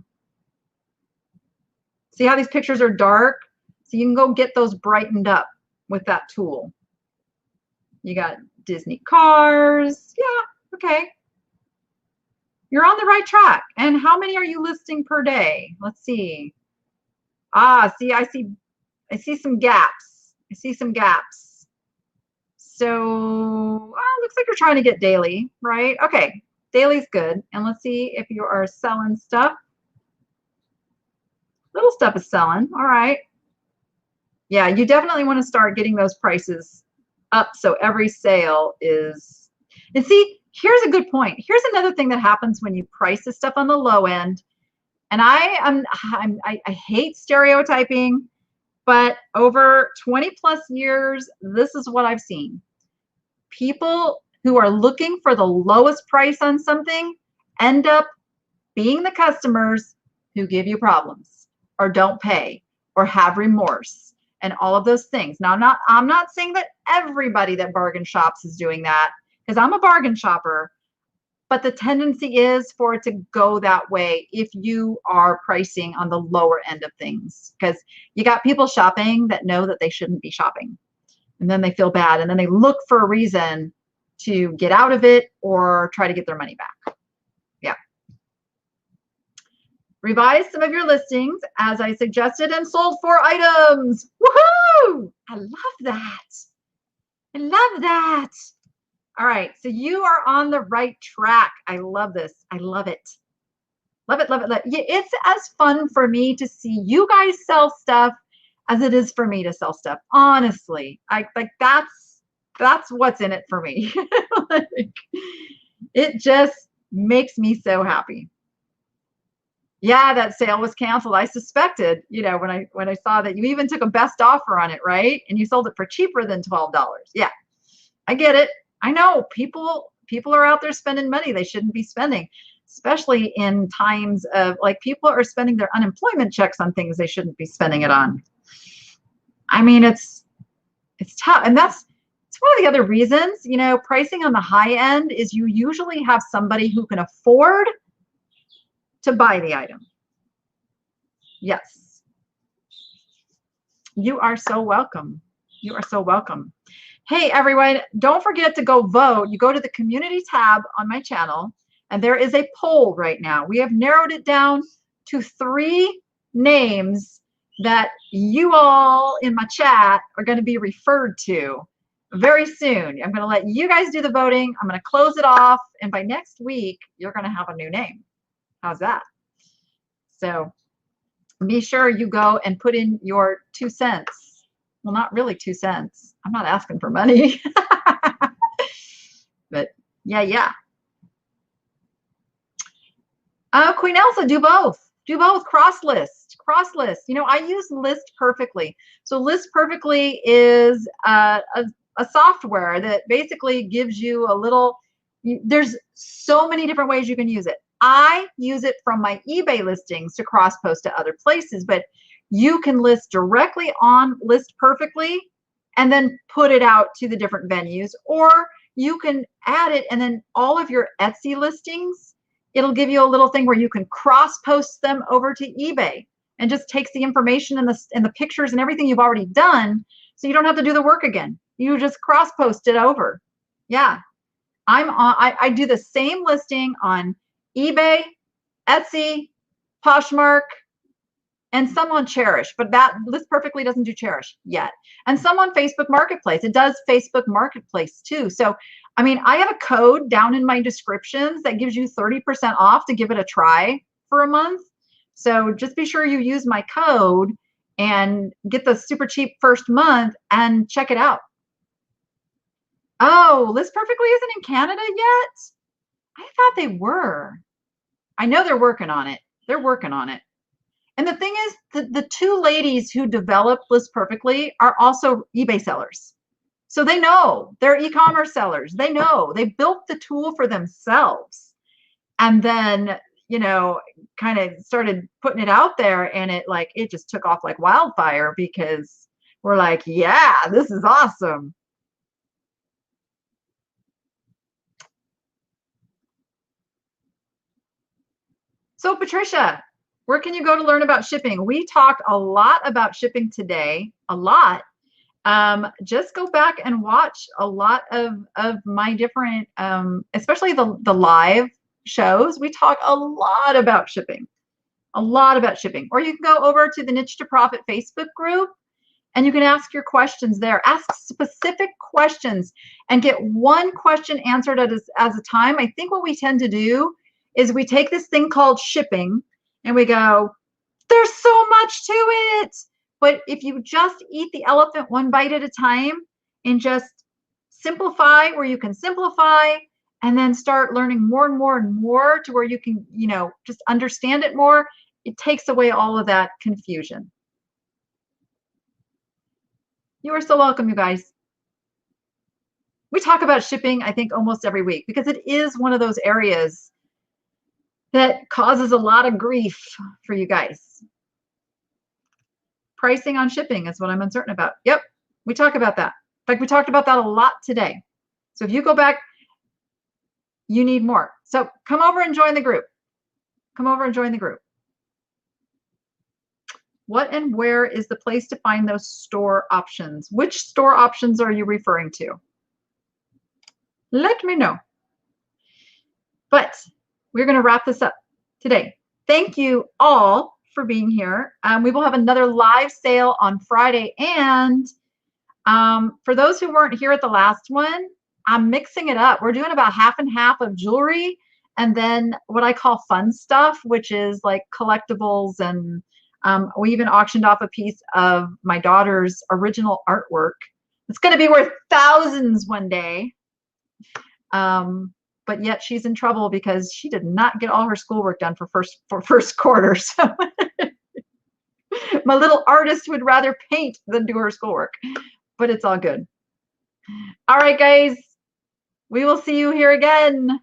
how these pictures are dark? So you can go get those brightened up with that tool. You got Disney cars. Yeah, okay. You're on the right track. And how many are you listing per day? Let's see. Ah, see, I see some gaps. I see some gaps. So, looks like you're trying to get daily, right? Okay, daily's good. And let's see if you are selling stuff. Little stuff is selling. All right. Yeah, you definitely want to start getting those prices up so every sale is, and see, here's a good point. Here's another thing that happens when you price this stuff on the low end. And I hate stereotyping, but over 20 plus years, this is what I've seen. People who are looking for the lowest price on something end up being the customers who give you problems. or don't pay or have remorse and all of those things. Now, I'm not saying that everybody that bargain shops is doing that, because I'm a bargain shopper, but the tendency is for it to go that way if you are pricing on the lower end of things, because you got people shopping that know that they shouldn't be shopping, and then they feel bad, and then they look for a reason to get out of it or try to get their money back. Yeah. Revise some of your listings as I suggested and sold 4 items. Woohoo! I love that. I love that. All right, so you are on the right track. I love this. I love it. Love it, love it, love it. Yeah, it's as fun for me to see you guys sell stuff as it is for me to sell stuff. Honestly, that's what's in it for me. Like, it just makes me so happy. Yeah, that sale was canceled. I suspected, you know, when I saw that you even took a best offer on it, right? And you sold it for cheaper than $12. Yeah, I get it. I know people are out there spending money they shouldn't be spending, especially in times of, like, people are spending their unemployment checks on things they shouldn't be spending it on. I mean, it's tough. And it's one of the other reasons, you know, pricing on the high end is you usually have somebody who can afford to buy the item. Yes. You are so welcome. You are so welcome. Hey, everyone, don't forget to go vote. You go to the community tab on my channel, and there is a poll right now. We have narrowed it down to 3 names that you all in my chat are going to be referred to very soon. I'm going to let you guys do the voting. I'm going to close it off, and by next week, you're going to have a new name. How's that? So be sure you go and put in your 2 cents. Well, not really 2 cents. I'm not asking for money. But yeah. Queen Elsa, do both. Do both. Cross list. You know, I use List Perfectly. So List Perfectly is a software that basically gives you a little, there's so many different ways you can use it. I use it from my eBay listings to cross post to other places, but you can list directly on List Perfectly and then put it out to the different venues, or you can add it, and then all of your Etsy listings, it'll give you a little thing where you can cross post them over to eBay, and just takes the information and the pictures and everything you've already done, so you don't have to do the work again. You just cross post it over. Yeah, I do the same listing on eBay, Etsy, Poshmark, and some on Cherish, but that List Perfectly doesn't do Cherish yet. And some on Facebook Marketplace. It does Facebook Marketplace too. So, I mean, I have a code down in my descriptions that gives you 30% off to give it a try for a month. So just be sure you use my code and get the super cheap first month and check it out. Oh, List Perfectly isn't in Canada yet? I thought they were. I know they're working on it. They're working on it. And the thing is, the 2 ladies who developed List Perfectly are also eBay sellers. So they know. They're e-commerce sellers. They know. They built the tool for themselves. And then, you know, kind of started putting it out there, and it just took off like wildfire, because we're like, yeah, this is awesome. So Patricia, where can you go to learn about shipping? We talked a lot about shipping today, a lot. Just go back and watch a lot of my different, especially the live shows. We talk a lot about shipping, Or you can go over to the Niche to Profit Facebook group, and you can ask your questions there. Ask specific questions and get one question answered at a time. I think what we tend to do is we take this thing called shipping and we go, there's so much to it. But if you just eat the elephant one bite at a time and just simplify where you can simplify, and then start learning more and more and more to where you can, you know, just understand it more, it takes away all of that confusion. You are so welcome, you guys. We talk about shipping, I think, almost every week, because it is one of those areas that causes a lot of grief for you guys. Pricing on shipping is what I'm uncertain about. Yep, we talk about that. In fact, we talked about that a lot today. So if you go back, you need more. So come over and join the group. Come over and join the group. What and where is the place to find those store options? Which store options are you referring to? Let me know. But we're going to wrap this up today. Thank you all for being here. We will have another live sale on Friday. And for those who weren't here at the last one, I'm mixing it up. We're doing about half and half of jewelry and then what I call fun stuff, which is like collectibles. And we even auctioned off a piece of my daughter's original artwork. It's going to be worth thousands one day. But yet she's in trouble because she did not get all her schoolwork done for first quarter. So my little artist would rather paint than do her schoolwork, but it's all good. All right, guys, we will see you here again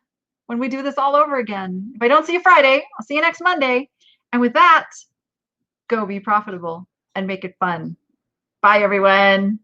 when we do this all over again. If I don't see you Friday, I'll see you next Monday. And with that, go be profitable and make it fun. Bye, everyone.